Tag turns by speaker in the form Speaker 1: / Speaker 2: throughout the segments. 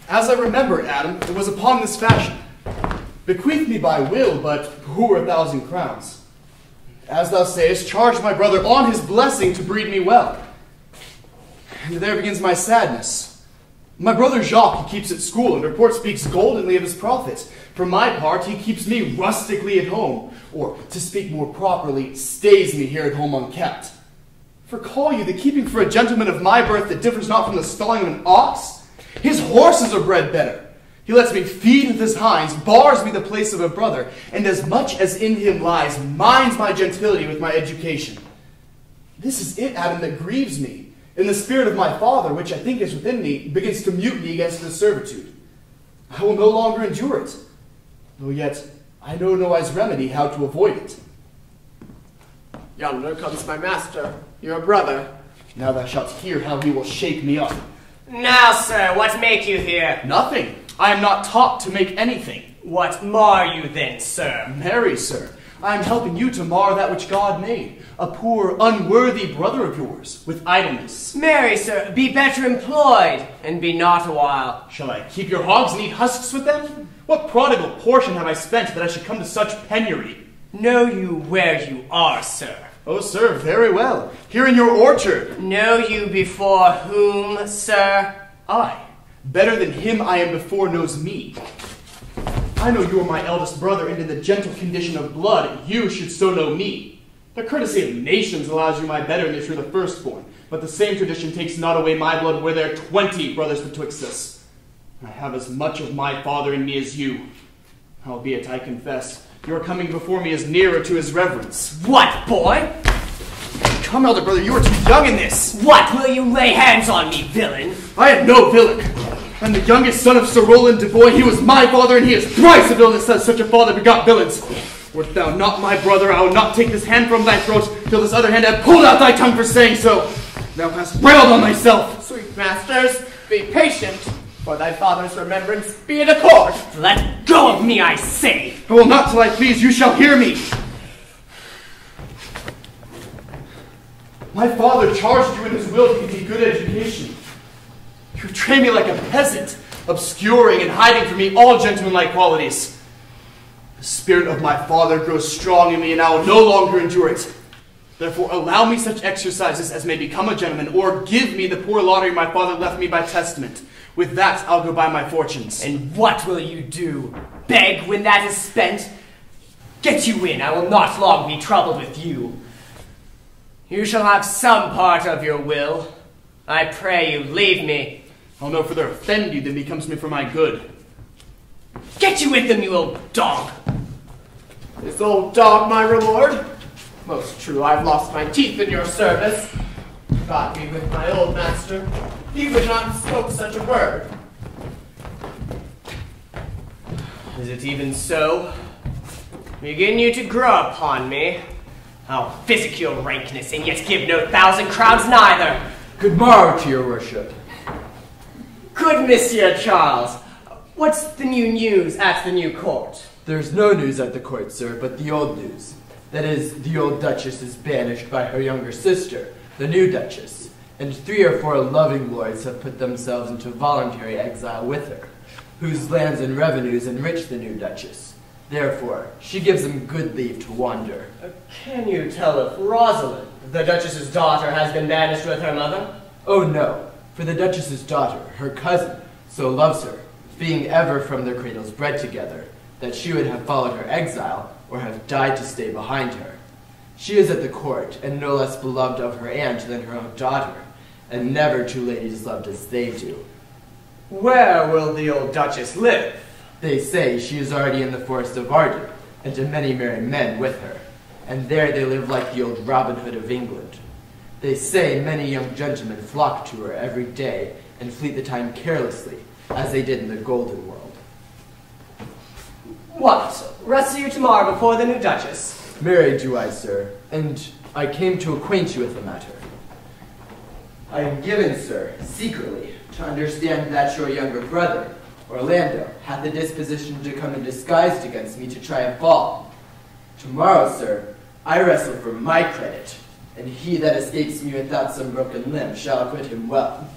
Speaker 1: As I remember, Adam, it was upon this fashion. Bequeathed me by will, but poor 1,000 crowns. As thou sayest, charged my brother on his blessing to breed me well. And there begins my sadness. My brother Jacques he keeps at school, and report speaks goldenly of his profit. For my part, he keeps me rustically at home, or, to speak more properly, stays me here at home unkept. For call you the keeping for a gentleman of my birth that differs not from the stalling of an ox? His horses are bred better. He lets me feed with his hinds, bars me the place of a brother, and as much as in him lies, minds my gentility with my education. This is it, Adam, that grieves me. In the spirit of my father, which I think is within me, begins to mutiny against this servitude. I will no longer endure it, though yet I know no wise remedy how to avoid it.
Speaker 2: Yonder comes my master, your brother.
Speaker 1: Now thou shalt hear how he will shake me up.
Speaker 3: Now, sir, what make you here?
Speaker 1: Nothing. I am not taught to make anything.
Speaker 3: What mar you then, sir?
Speaker 1: Marry, sir, I am helping you to mar that which God made, a poor, unworthy brother of yours, with idleness.
Speaker 3: Marry, sir, be better employed, and be not a while.
Speaker 1: Shall I keep your hogs and eat husks with them? What prodigal portion have I spent that I should come to such penury?
Speaker 3: Know you where you are, sir?
Speaker 1: Oh, sir, very well. Here in your orchard.
Speaker 3: Know you before whom, sir?
Speaker 1: I, better than him I am before knows me. I know you are my eldest brother, and in the gentle condition of blood, you should so know me. The courtesy of nations allows you my betterness, you're the firstborn, but the same tradition takes not away my blood where there are 20 brothers betwixt us. I have as much of my father in me as you. Albeit, I confess, your coming before me is nearer to his reverence.
Speaker 3: What, boy?
Speaker 1: Come, elder brother, you are too young in this.
Speaker 3: What, will you lay hands on me, villain?
Speaker 1: I am no villain. I'm the youngest son of Sir Roland de Bois. He was my father, and he is thrice a villain that says such a father begot villains. Wert thou not my brother, I will not take this hand from thy throat till this other hand have pulled out thy tongue for saying so. Thou hast railed on thyself.
Speaker 2: Sweet masters, be patient, for thy father's remembrance be in accord.
Speaker 3: Let go of me, I say.
Speaker 1: I will not till I please, you shall hear me. My father charged you in his will to give me good education. You train me like a peasant, obscuring and hiding from me all gentlemanlike qualities. The spirit of my father grows strong in me, and I will no longer endure it. Therefore, allow me such exercises as may become a gentleman, or give me the poor lottery my father left me by testament. With that, I'll go buy my fortunes.
Speaker 3: And what will you do? Beg when that is spent? Get you in, I will not long be troubled with you. You shall have some part of your will. I pray you, leave me.
Speaker 1: I'll no further offend you than becomes me for my good.
Speaker 3: Get you with them, you old dog.
Speaker 2: This old dog my reward? Most true, I've lost my teeth in your service. God be with my old master. He would not have spoke such a word.
Speaker 3: Is it even so? Begin you to grow upon me? I'll physic your rankness, and yet give no 1,000 crowns neither.
Speaker 4: Good morrow to your worship.
Speaker 3: Good Monsieur Charles, what's the new news at the new court?
Speaker 4: There's no news at the court, sir, but the old news. That is, the old duchess is banished by her younger sister, the new duchess, and 3 or 4 loving lords have put themselves into voluntary exile with her, whose lands and revenues enrich the new duchess. Therefore, she gives them good leave to wander.
Speaker 3: Can you tell if Rosalind, the duchess's daughter, has been banished with her mother?
Speaker 4: Oh no, for the duchess's daughter, her cousin, so loves her, being ever from their cradles bred together, that she would have followed her exile, or have died to stay behind her. She is at the court, and no less beloved of her aunt than her own daughter, and never two ladies loved as they do.
Speaker 3: Where will the old duchess live?
Speaker 4: They say she is already in the forest of Arden, and to many merry men with her, and there they live like the old Robin Hood of England. They say many young gentlemen flock to her every day, and fleet the time carelessly, as they did in the golden world.
Speaker 3: What? Rest you tomorrow before the new duchess?
Speaker 4: Married do I, sir, and I came to acquaint you with the matter. I am given, sir, secretly, to understand that your younger brother, Orlando, had the disposition to come in disguised against me to try a fall. Tomorrow, sir, I wrestle for my credit, and he that escapes me without some broken limb shall acquit him well.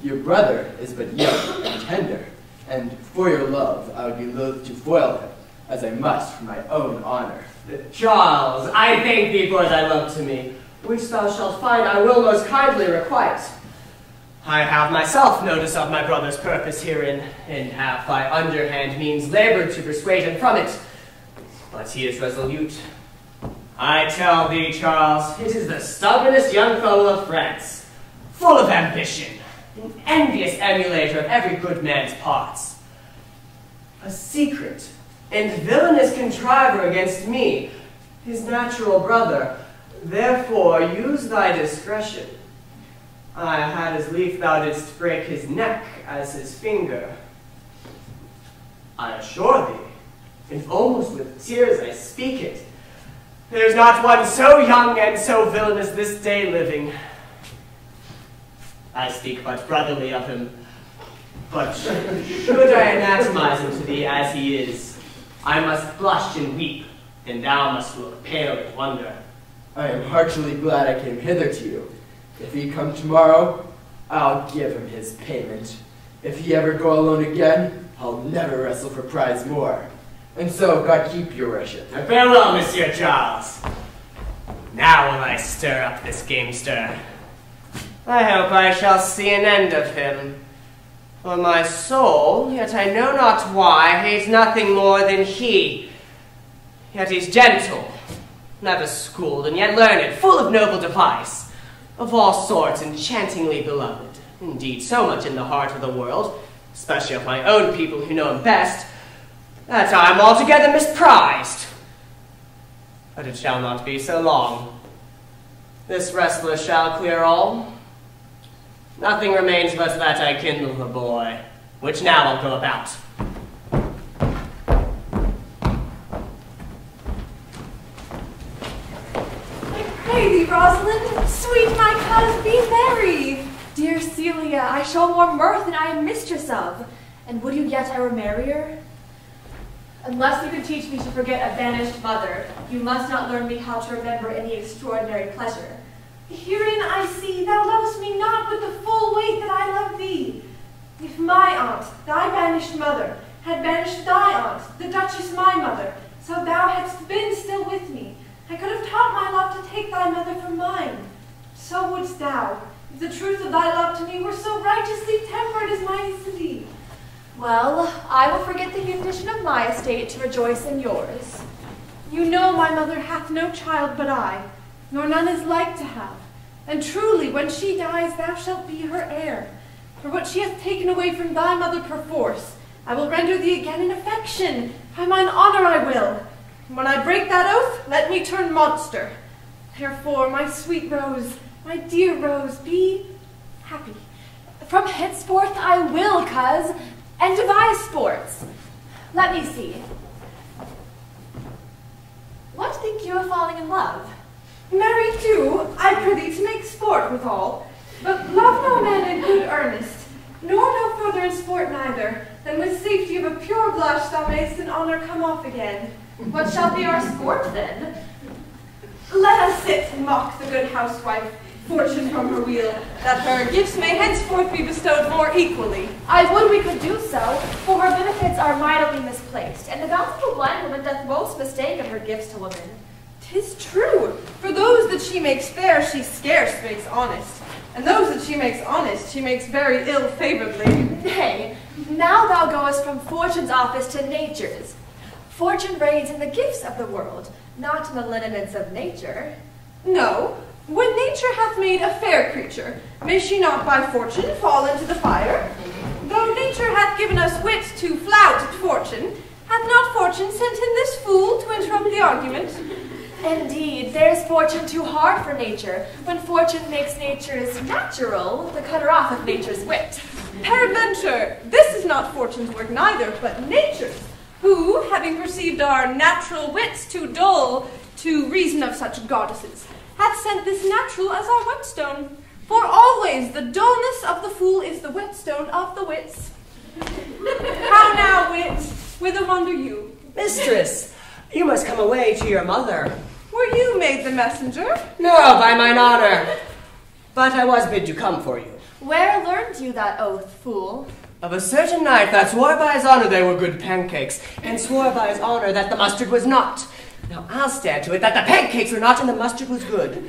Speaker 4: Your brother is but young and tender, and for your love I would be loath to foil him, as I must for my own honor.
Speaker 3: Charles, I thank thee for thy love to me, which thou shalt find I will most kindly requite. I have myself notice of my brother's purpose herein, and have by underhand means labored to persuade him from it. But he is resolute. I tell thee, Charles, it is the stubbornest young fellow of France, full of ambition, an envious emulator of every good man's parts. A secret and villainous contriver against me, his natural brother. Therefore use thy discretion. I had as lief thou didst break his neck as his finger. I assure thee, and almost with tears I speak it, there's not one so young and so villain as this day living. I speak but brotherly of him, but should I anatomize him to thee as he is, I must blush and weep, and thou must look pale with wonder.
Speaker 4: I am heartily glad I came hither to you. If he come tomorrow, I'll give him his payment. If he ever go alone again, I'll never wrestle for prize more. And so, God keep your worship.
Speaker 3: Farewell, Monsieur Charles. Now will I stir up this gamester. I hope I shall see an end of him. For my soul, yet I know not why, hates nothing more than he. Yet he's gentle, never schooled, and yet learned, full of noble device, of all sorts enchantingly beloved. Indeed, so much in the heart of the world, especially of my own people who know him best, that I am altogether misprized. But it shall not be so long. This wrestler shall clear all. Nothing remains but that I kindle the boy, which now I'll go about.
Speaker 5: I pray thee, Rosalind, sweet my cause, be merry. Dear Celia, I show more mirth than I am mistress of. And would you yet I were merrier? Unless you can teach me to forget a banished mother, you must not learn me how to remember any extraordinary pleasure. Herein I see thou lovest me not with the full weight that I love thee. If my aunt, thy banished mother, had banished thy aunt, the Duchess my mother, so thou hadst been still with me, I could have taught my love to take thy mother for mine. So wouldst thou, if the truth of thy love to me were so righteously tempered as mine is to thee. Well, I will forget the condition of my estate to rejoice in yours. You know my mother hath no child but I, nor none is like to have. And truly, when she dies, thou shalt be her heir. For what she hath taken away from thy mother perforce, I will render thee again in affection. By mine honor I will. And when I break that oath, let me turn monster. Therefore, my sweet Rose, my dear Rose, be happy. From henceforth I will, coz, and devise sports. Let me see. What think you of falling in love? Marry too, I prithee to make sport withal, but love no man in good earnest, nor no further in sport neither, than with safety of a pure blush thou mayst in honor come off again. What shall be our sport then? Let us sit and mock the good housewife, fortune from her wheel, that her gifts may henceforth be bestowed more equally. I would we could do so, for her benefits are mightily misplaced, and the bountiful blind woman doth most mistake of her gifts to women. 'Tis true, for those that she makes fair, she scarce makes honest, and those that she makes honest, she makes very ill-favoredly. Nay, now thou goest from fortune's office to nature's. Fortune reigns in the gifts of the world, not in the lineaments of nature. No, when nature hath made a fair creature, may she not by fortune fall into the fire? Though nature hath given us wit to flout at fortune, hath not fortune sent in this fool to interrupt the argument? Indeed, there's fortune too hard for nature, when fortune makes nature's natural the cutter off of nature's wit. Peradventure, this is not fortune's work neither, but nature's, who, having perceived our natural wits too dull to reason of such goddesses, hath sent this natural as our whetstone. For always the dullness of the fool is the whetstone of the wits. How now, wit? Whither wander you?
Speaker 3: Mistress, you must come away to your mother.
Speaker 5: Were you made the messenger?
Speaker 3: No, by mine honor. But I was bid to come for you.
Speaker 5: Where learned you that oath, fool?
Speaker 3: of a certain knight that swore by his honor they were good pancakes, and swore by his honor that the mustard was not. Now I'll stand to it that the pancakes were not and the mustard was good.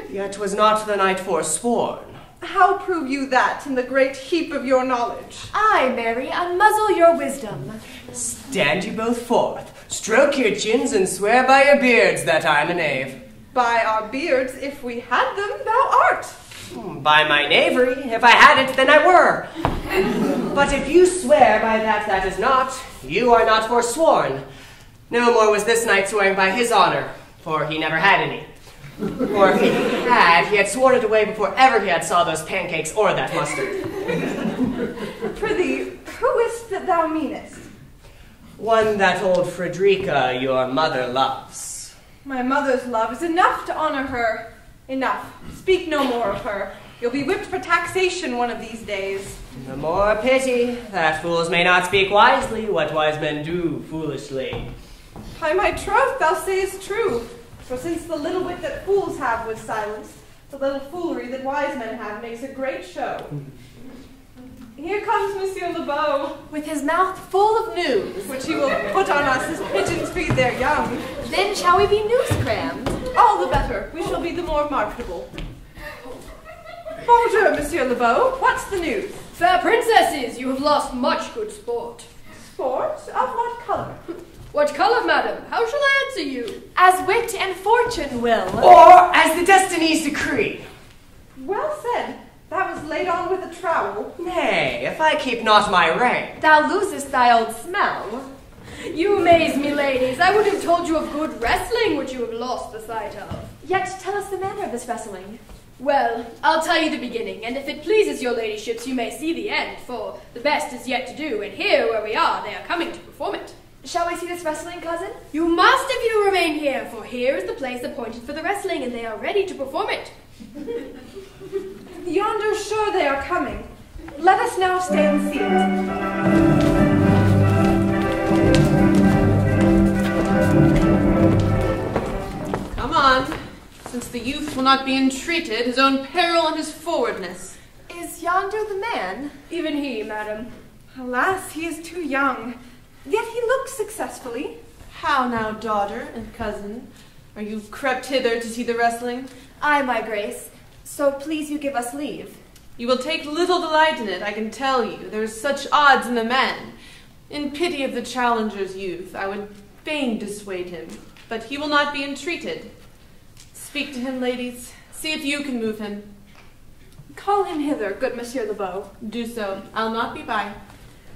Speaker 3: Yet was not the knight forsworn.
Speaker 5: How prove you that in the great heap of your knowledge?
Speaker 6: Ay, Mary, unmuzzle your wisdom.
Speaker 3: Stand you both forth, stroke your chins, and swear by your beards that I'm a knave.
Speaker 5: By our beards, if we had them, thou art.
Speaker 3: By my knavery, if I had it, then I were. But if you swear by that is not, you are not forsworn. No more was this knight swearing by his honor, for he never had any. Or if he had sworn it away before ever he had saw those pancakes or that mustard.
Speaker 5: Prithee, who is't that thou meanest?
Speaker 3: One that old Frederica your mother loves.
Speaker 5: My mother's love is enough to honor her. Enough. Speak no more of her. You'll be whipped for taxation one of these days.
Speaker 3: The more pity that fools may not speak wisely what wise men do foolishly.
Speaker 5: By my troth, thou sayest true. For since the little wit that fools have was silenced, the little foolery that wise men have makes a great show. Here comes Monsieur Lebeau,
Speaker 6: With his mouth full of news.
Speaker 5: which he will put on us as pigeons feed their young.
Speaker 6: Then shall we be news-crammed?
Speaker 5: All the better. We shall be the more marketable. Bonjour, Monsieur Lebeau. What's the news?
Speaker 7: Fair princesses, you have lost much good sport.
Speaker 5: Sport? Of what color?
Speaker 7: What color, madam? How shall I answer you?
Speaker 6: As wit and fortune will.
Speaker 3: Or as the destinies decree.
Speaker 5: Well said. That was laid on with a trowel.
Speaker 3: Nay, if I keep not my rank.
Speaker 6: Thou losest thy old smell.
Speaker 7: You amaze me, ladies. I would have told you of good wrestling, which you have lost the sight of.
Speaker 6: Yet tell us the manner of this wrestling.
Speaker 7: Well, I'll tell you the beginning, and if it pleases your ladyships, you may see the end, for the best is yet to do, and here where we are, they are coming to perform it.
Speaker 6: Shall we see this wrestling, cousin?
Speaker 7: You must if you remain here, for here is the place appointed for the wrestling, and they are ready to perform it.
Speaker 5: Yonder sure they are coming. Let us now stay and see it.
Speaker 8: Come on, since the youth will not be entreated, his own peril and his forwardness.
Speaker 6: Is yonder the man?
Speaker 7: Even he, madam.
Speaker 5: Alas, he is too young. Yet he looks successfully.
Speaker 8: How now, daughter and cousin? Are you crept hither to see the wrestling?
Speaker 6: Ay, my grace. So please you give us leave.
Speaker 8: You will take little delight in it, I can tell you. There is such odds in the men. In pity of the challenger's youth, I would fain dissuade him, but he will not be entreated. Speak to him, ladies. See if you can move him.
Speaker 5: Call him hither, good Monsieur Lebeau.
Speaker 8: Do so. I'll not be by.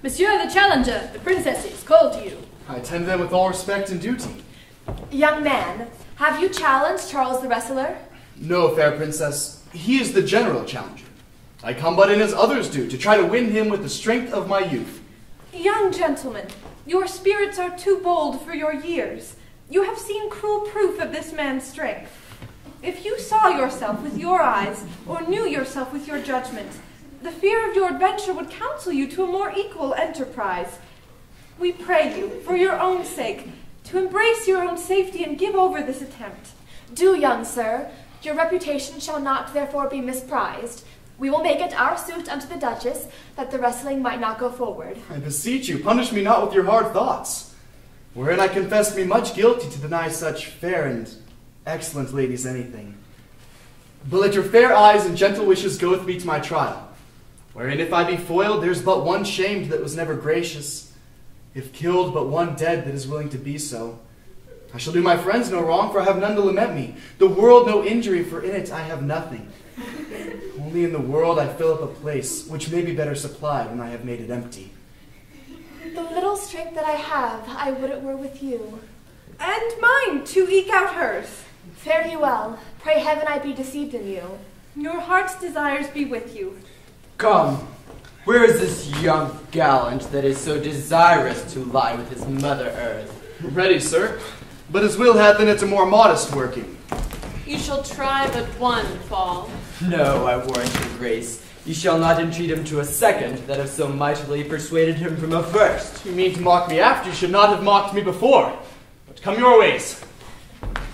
Speaker 7: Monsieur the challenger, the princesses call to you.
Speaker 1: I attend them with all respect and duty.
Speaker 6: Young man, have you challenged Charles the wrestler?
Speaker 1: No, fair princess. He is the general challenger. I come but in as others do, to try to win him with the strength of my youth.
Speaker 5: Young gentleman, your spirits are too bold for your years. You have seen cruel proof of this man's strength. If you saw yourself with your eyes, or knew yourself with your judgment, the fear of your adventure would counsel you to a more equal enterprise. We pray you, for your own sake, to embrace your own safety and give over this attempt.
Speaker 6: Do, young sir. Your reputation shall not therefore be misprized. We will make it our suit unto the Duchess, that the wrestling might not go forward.
Speaker 1: I beseech you, punish me not with your hard thoughts, wherein I confess me much guilty to deny such fair and excellent ladies anything. But let your fair eyes and gentle wishes go with me to my trial, wherein if I be foiled, there's but one shamed that was never gracious, if killed, but one dead that is willing to be so. I shall do my friends no wrong, for I have none to lament me. The world no injury, for in it I have nothing. Only in the world I fill up a place, which may be better supplied when I have made it empty.
Speaker 6: The little strength that I have, I would it were with you.
Speaker 5: And mine, to eke out hers.
Speaker 6: Fare you well. Pray heaven I be deceived in you.
Speaker 5: Your heart's desires be with you.
Speaker 4: Come, where is this young gallant that is so desirous to lie with his mother earth?
Speaker 1: Ready, sir. But his will hath in it a more modest working.
Speaker 8: You shall try but one fall.
Speaker 4: No, I warrant your grace. You shall not entreat him to a second that have so mightily persuaded him from a first.
Speaker 1: You mean to mock me after, you should not have mocked me before. But come your ways.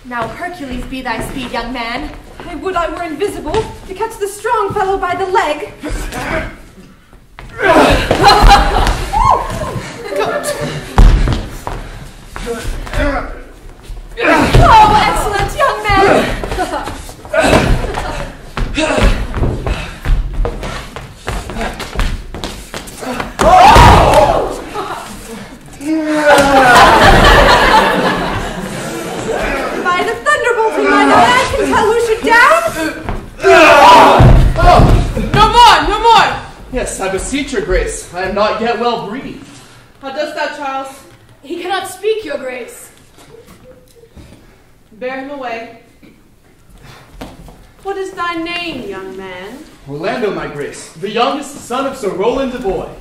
Speaker 6: Now Hercules be thy speed, young man.
Speaker 5: I would I were invisible, to catch the strong fellow by the leg.
Speaker 1: Yes, I beseech your grace. I am not yet well breathed.
Speaker 8: How dost thou, Charles?
Speaker 7: He cannot speak, your grace.
Speaker 8: Bear him away. What is thy name, young man?
Speaker 1: Orlando, my grace, the youngest son of Sir Roland de Bois.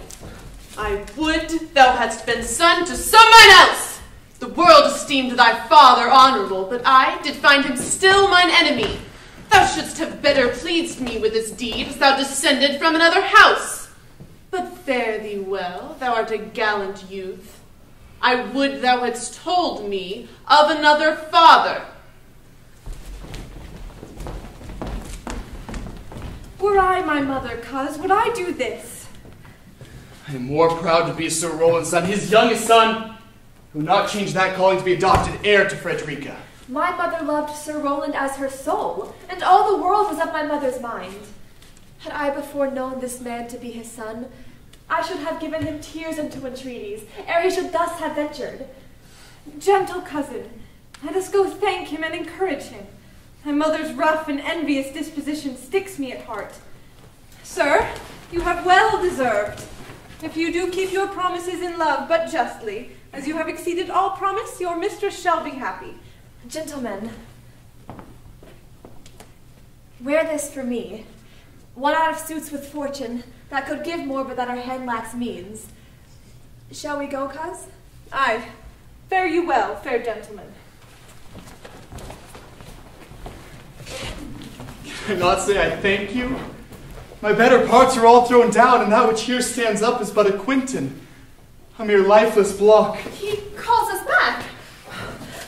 Speaker 8: I would thou hadst been son to someone else. The world esteemed thy father honorable, but I did find him still mine enemy. Thou shouldst have better pleased me with this deed, as thou descended from another house. But fare thee well, thou art a gallant youth. I would thou hadst told me of another father.
Speaker 5: Were I my mother, coz, would I do this?
Speaker 1: I am more proud to be Sir Roland's son, his youngest son, who will not change that calling to be adopted heir to Frederica.
Speaker 6: My mother loved Sir Roland as her soul, and all the world was of my mother's mind. Had I before known this man to be his son, I should have given him tears and entreaties, ere he should thus have ventured.
Speaker 5: Gentle cousin, let us go thank him and encourage him. My mother's rough and envious disposition sticks me at heart. Sir, you have well deserved. If you do keep your promises in love, but justly, as you have exceeded all promise, your mistress shall be happy.
Speaker 6: Gentlemen, wear this for me. One out of suits with fortune, that could give more, but that our hand lacks means. Shall we go, coz?
Speaker 5: Aye, fare you well, fair gentlemen.
Speaker 1: Can I not say I thank you? My better parts are all thrown down, and that which here stands up is but a Quinton, a mere lifeless block.
Speaker 6: He calls us back.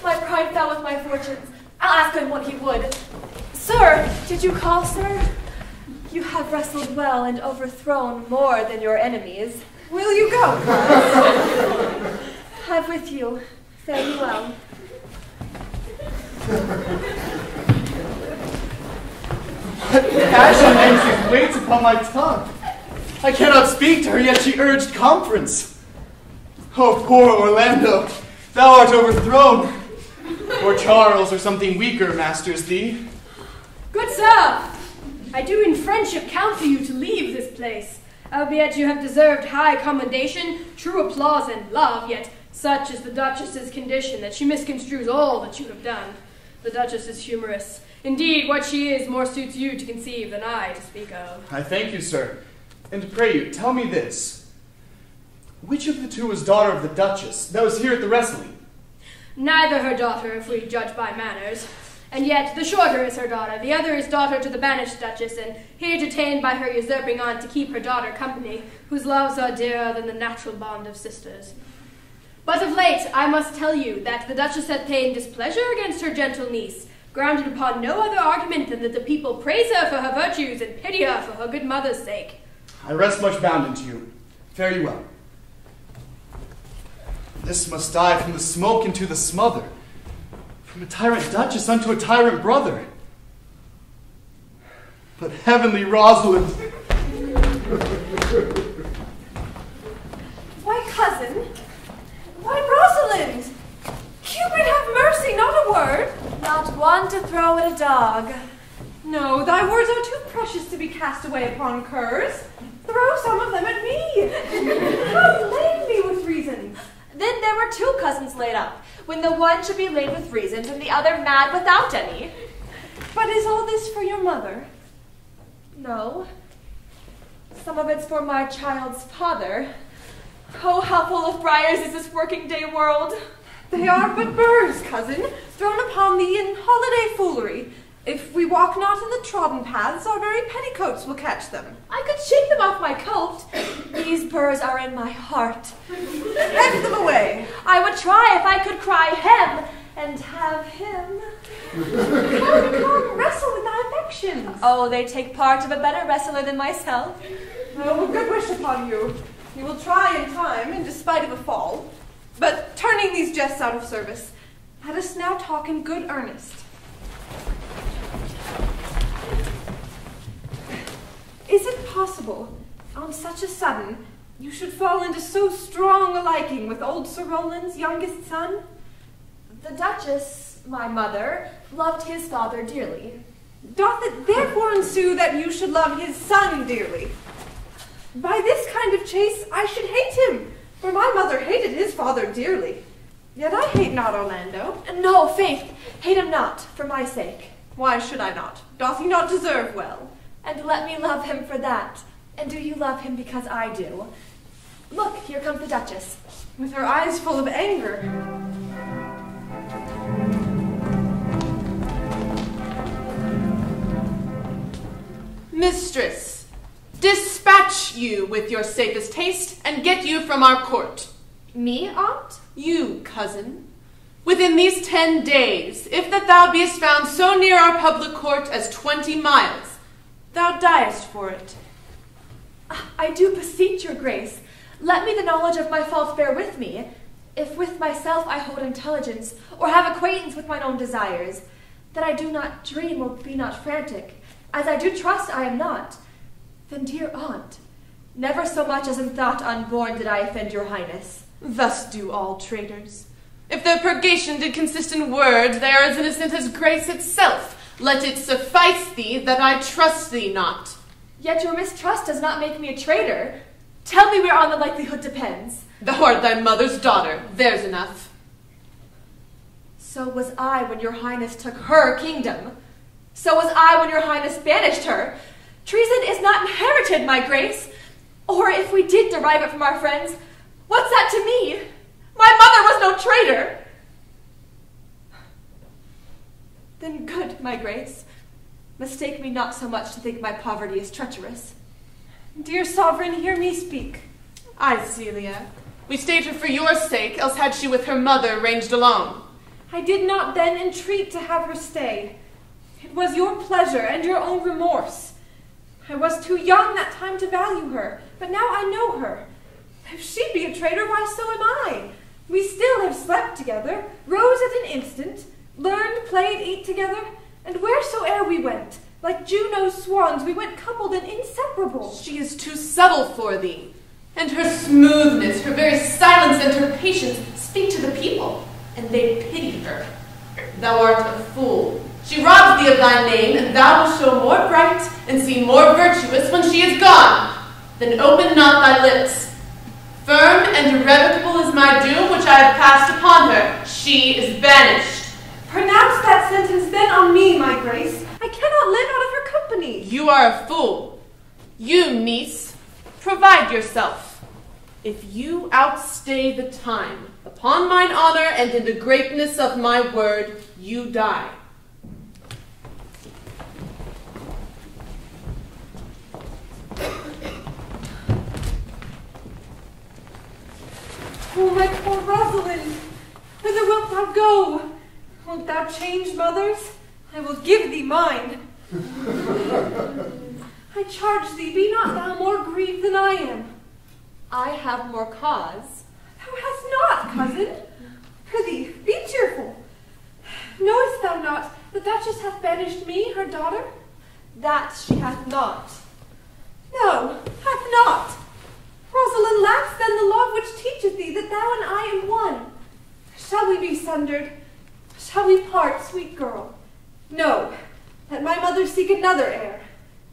Speaker 6: My pride fell with my fortunes. I'll ask him what he would. Sir, did you call, sir? You have wrestled well and overthrown more than your enemies.
Speaker 5: Will you go, coz?
Speaker 6: Have with you. Fare you well.
Speaker 1: What passion anxious waits upon my tongue? I cannot speak to her, yet she urged conference. Oh, poor Orlando, thou art overthrown. Or Charles, or something weaker, masters thee.
Speaker 7: Good sir, I do in friendship counsel you to leave this place. Albeit you have deserved high commendation, true applause, and love, yet such is the Duchess's condition that she misconstrues all that you have done. The Duchess is humorous. Indeed, what she is more suits you to conceive than I to speak of.
Speaker 1: I thank you, sir. And pray you, tell me this. Which of the two was daughter of the Duchess that was here at the wrestling?
Speaker 7: Neither her daughter, if we judge by manners. And yet the shorter is her daughter, the other is daughter to the banished Duchess, and here detained by her usurping aunt to keep her daughter company, whose loves are dearer than the natural bond of sisters. But of late I must tell you that the Duchess hath ta'en displeasure against her gentle niece, grounded upon no other argument than that the people praise her for her virtues and pity her for her good mother's sake.
Speaker 1: I rest much bounden to you. Fare you well. This must die from the smoke into the smother, from a tyrant Duchess unto a tyrant brother. But heavenly Rosalind!
Speaker 5: Why, cousin? Why, Rosalind? Cupid have mercy, not a word.
Speaker 6: Not one to throw at a dog.
Speaker 5: No, thy words are too precious to be cast away upon curs. Throw some of them at me. Come, lay me with reasons.
Speaker 6: Then there were two cousins laid up, when the one should be laid with reasons and the other mad without any.
Speaker 5: But is all this for your mother?
Speaker 6: No. Some of it's for my child's father. Oh, how full of briars is this working day world.
Speaker 5: They are but burrs, cousin, thrown upon thee in holiday foolery. If we walk not in the trodden paths, our very petticoats will catch them.
Speaker 6: I could shake them off my coat. These burrs are in my heart.
Speaker 5: Head them away.
Speaker 6: I would try if I could cry hem and have him.
Speaker 5: Come, wrestle with thy affections.
Speaker 6: Oh, they take part of a better wrestler than myself.
Speaker 5: Oh, a good wish upon you. You will try in time, in despite of a fall. But turning these jests out of service, let us now talk in good earnest. Is it possible, on such a sudden, you should fall into so strong a liking with old Sir Roland's youngest son?
Speaker 6: The Duchess, my mother, loved his father dearly.
Speaker 5: Doth it therefore ensue that you should love his son dearly? By this kind of chase I should hate him, for my mother hated his father dearly. Yet I hate not Orlando.
Speaker 6: No, Faith, hate him not, for my sake.
Speaker 5: Why should I not? Doth he not deserve well?
Speaker 6: And let me love him for that. And do you love him because I do? Look, here comes the Duchess.
Speaker 5: With her eyes full of anger.
Speaker 8: Mistress, dispatch you with your safest haste and get you from our court.
Speaker 6: Me, aunt?
Speaker 8: You, cousin. Within these 10 days, if that thou beest found so near our public court as 20 miles, thou diest for it.
Speaker 6: I do beseech your grace. Let me the knowledge of my fault bear with me. If with myself I hold intelligence, or have acquaintance with mine own desires, that I do not dream or be not frantic, as I do trust I am not, then, dear aunt, never so much as in thought unborn did I offend your highness.
Speaker 8: Thus do all traitors. If their purgation did consist in words, they are as innocent as grace itself. Let it suffice thee that I trust thee not.
Speaker 6: Yet your mistrust does not make me a traitor. Tell me whereon the likelihood depends.
Speaker 8: Thou art thy mother's daughter, there's enough.
Speaker 6: So was I when your highness took her kingdom. So was I when your highness banished her. Treason is not inherited, my grace. Or if we did derive it from our friends, what's that to me? My mother was no traitor. Then good, my grace. Mistake me not so much to think my poverty is treacherous.
Speaker 5: Dear sovereign, hear me speak.
Speaker 8: Aye, Celia. We stayed her for your sake, else had she with her mother ranged alone.
Speaker 5: I did not then entreat to have her stay. It was your pleasure and your own remorse. I was too young that time to value her, but now I know her. If she be a traitor, why so am I. We still have slept together, rose at an instant, learned, played, ate together, and wheresoe'er we went, like Juno's swans, we went coupled and inseparable.
Speaker 8: She is too subtle for thee, and her smoothness, her very silence and her patience speak to the people, and they pity her. Thou art a fool. She robs thee of thy name, and thou wilt show more bright and seem more virtuous when she is gone. Then open not thy lips. Firm and irrevocable is my doom which I have passed upon her. She is banished.
Speaker 5: Pronounce that sentence then on me, my grace. I cannot live out of her company.
Speaker 8: You are a fool. You, niece, provide yourself. If you outstay the time, upon mine honor and in the greatness of my word, you die.
Speaker 5: Oh, my poor Rosalind, whither wilt thou go? Wilt thou change mothers? I will give thee mine. I charge thee, be not thou more grieved than I am.
Speaker 6: I have more cause.
Speaker 5: Thou hast not, cousin. Prithee, be cheerful. Knowest thou not the Duchess hath banished me, her daughter?
Speaker 6: That she hath not.
Speaker 5: No, hath not. Rosalind, lacks then the love which teacheth thee that thou and I am one. Shall we be sundered? Shall we part, sweet girl? No, let my mother seek another heir.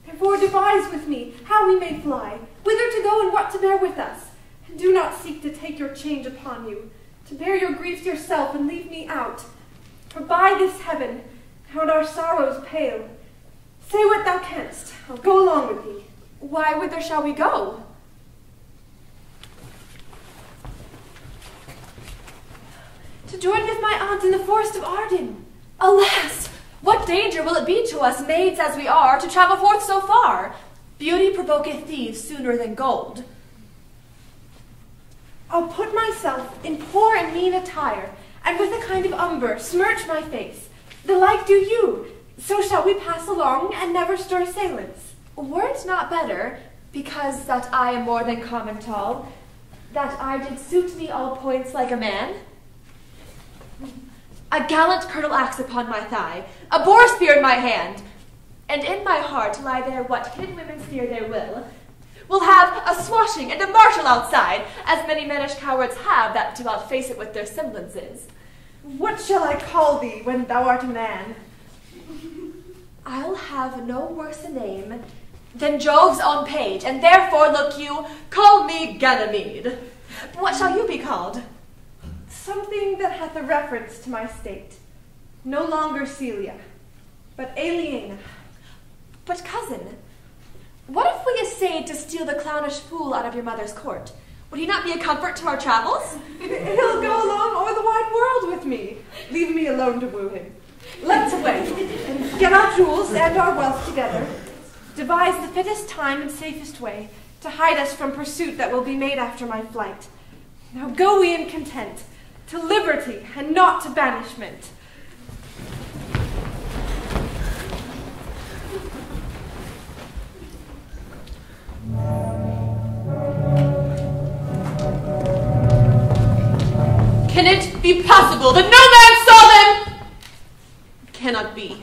Speaker 5: Therefore devise with me how we may fly, whither to go and what to bear with us. And do not seek to take your change upon you, to bear your griefs yourself and leave me out. For by this heaven, how our sorrows pale. Say what thou canst, I'll go along with thee.
Speaker 6: Why, whither shall we go?
Speaker 5: To join with my aunt in the forest of Arden.
Speaker 6: Alas! What danger will it be to us, maids as we are, to travel forth so far? Beauty provoketh thieves sooner than gold.
Speaker 5: I'll put myself in poor and mean attire, and with a kind of umber smirch my face. The like do you. So shall we pass along, and never stir assailants.
Speaker 6: Were it not better, because that I am more than common tall, that I did suit me all points like a man? A gallant curtal axe upon my thigh, a boar spear in my hand, and in my heart lie there what hidden women fear their will. We'll have a swashing and a martial outside, as many mannish cowards have that do outface it with their semblances.
Speaker 5: What shall I call thee when thou art a man?
Speaker 6: I'll have no worse a name Then Jove's own page, and therefore, look you,
Speaker 8: Call me Ganymede.
Speaker 6: what shall you be called?
Speaker 5: Something that hath a reference to my state. No longer Celia, but Aliena.
Speaker 6: But cousin, what if we essayed to steal the clownish fool out of your mother's court? Would he not be a comfort to our travels?
Speaker 5: He'll go along o'er the wide world with me. Leave me alone to woo him. Let's away, and get our jewels and our wealth together. Devise the fittest time and safest way to hide us from pursuit that will be made after my flight. Now go we in content, to liberty and not to banishment.
Speaker 8: Can it be possible that no man saw them? It cannot be.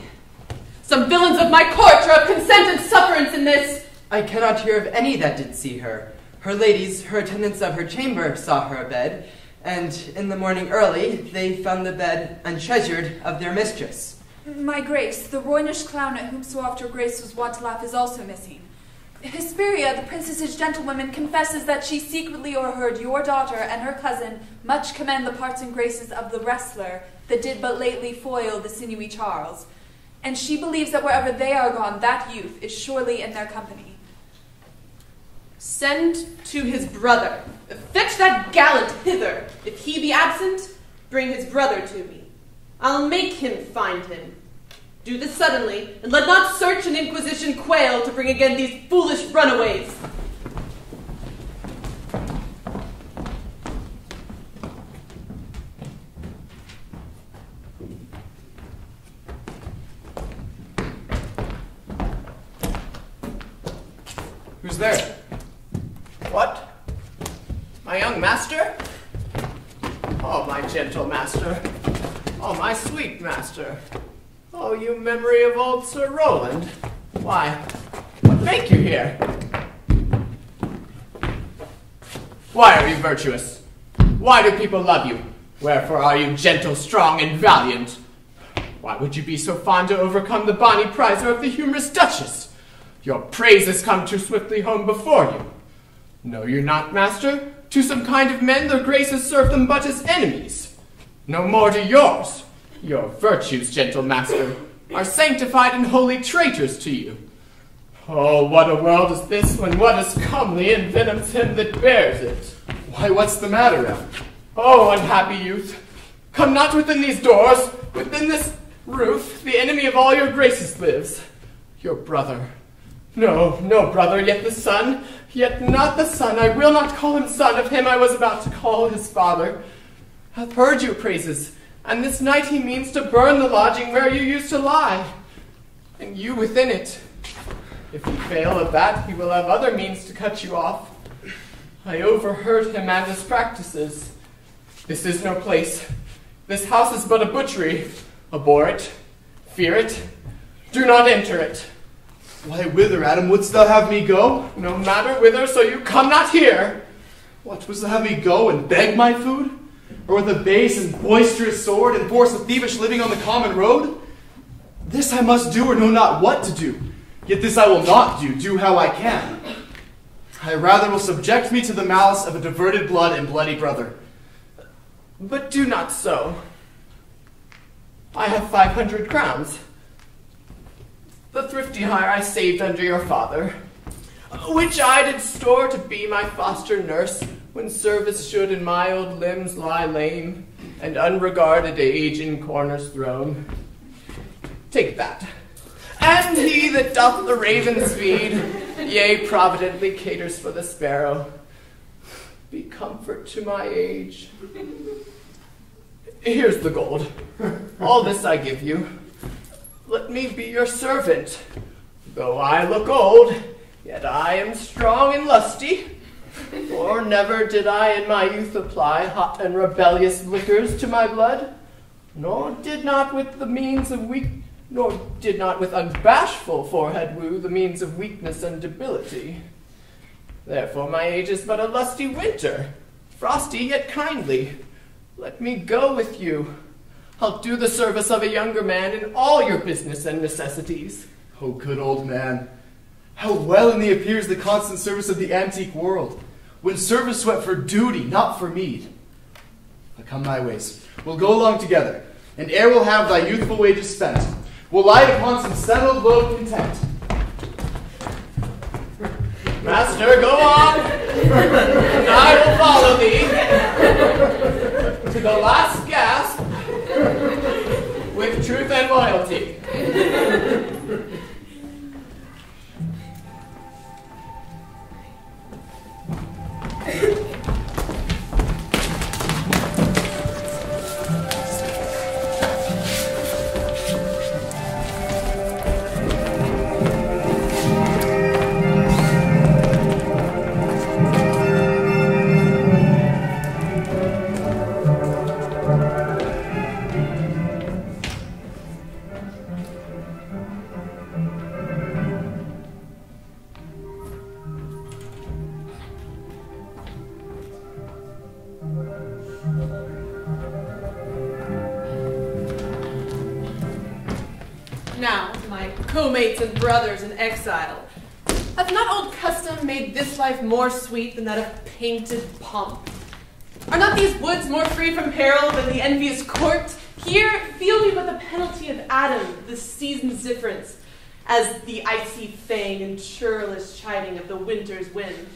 Speaker 8: Some villains of my court are of consent and sufferance in this.
Speaker 4: I cannot hear of any that did see her. Her ladies, her attendants of her chamber, saw her abed, and in the morning early they found the bed untreasured of their mistress.
Speaker 9: My grace, the roynish clown at whom so oft your grace was wont to laugh is also missing. Hesperia, the princess's gentlewoman, confesses that she secretly o'erheard your daughter and her cousin much commend the parts and graces of the wrestler that did but lately foil the sinewy Charles, and she believes that wherever they are gone, that youth is surely in their company.
Speaker 8: Send to his brother. Fetch that gallant hither. If he be absent, bring his brother to me. I'll make him find him. Do this suddenly, and let not search and inquisition quail to bring again these foolish runaways.
Speaker 1: Who's there?
Speaker 2: What? My young master? Oh, my gentle master. Oh, my sweet master. Oh, you memory of old Sir Roland. Why, what make you here? Why are you virtuous? Why do people love you? Wherefore are you gentle, strong, and valiant? Why would you be so fond to overcome the bonny prizer of the humorous duchess? Your praises come too swiftly home before you. Know you not, master? To some kind of men their graces serve them but as enemies. No more to yours. Your virtues, gentle master, are sanctified and holy traitors to you. Oh, what a world is this when what is comely envenoms him that bears it.
Speaker 1: Why, what's the matter, Em?
Speaker 2: Oh, unhappy youth, come not within these doors. Within this roof the enemy of all your graces lives. Your brother. No, no brother, yet the son, yet not the son. I will not call him son of him I was about to call his father. Hath heard your praises, and this night he means to burn the lodging where you used to lie, and you within it. If you fail of that, he will have other means to cut you off. I overheard him and his practices. This is no place. This house is but a butchery. Abhor it, fear it, do not enter it.
Speaker 1: Why, whither, Adam, wouldst thou have me go?
Speaker 2: No matter whither, so you come not here.
Speaker 1: What, wouldst thou have me go and beg my food? Or with a base and boisterous sword enforce a thievish living on the common road? This I must do or know not what to do. Yet this I will not do how I can. I rather will subject me to the malice of a diverted blood and bloody brother.
Speaker 2: But do not so. I have 500 crowns. The thrifty hire I saved under your father, which I did store to be my foster nurse when service should in my old limbs lie lame, and unregarded age in corners thrown. Take that. And he that doth the ravens feed, yea, providently caters for the sparrow, be comfort to my age. Here's the gold. All this I give you. Let me be your servant. Though I look old, yet I am strong and lusty. For never did I in my youth apply hot and rebellious liquors to my blood, nor did not with unbashful forehead woo the means of weakness and debility. Therefore my age is but a lusty winter, frosty yet kindly. Let me go with you. I'll do the service of a younger man in all your business and necessities.
Speaker 1: Oh, good old man. How well in thee appears the constant service of the antique world, when service went for duty, not for meed. But come thy ways, we'll go along together, and ere we'll have thy youthful wages spent, we'll light upon some settled low content.
Speaker 2: Master, go on, and I will follow thee to the last gasp with truth and loyalty.
Speaker 8: Now, my co-mates and brothers in exile, hath not old custom made this life more sweet than that of painted pomp? Are not these woods more free from peril than the envious court? Here feel we but the penalty of Adam, the season's difference, as the icy fang and churlish chiding of the winter's wind,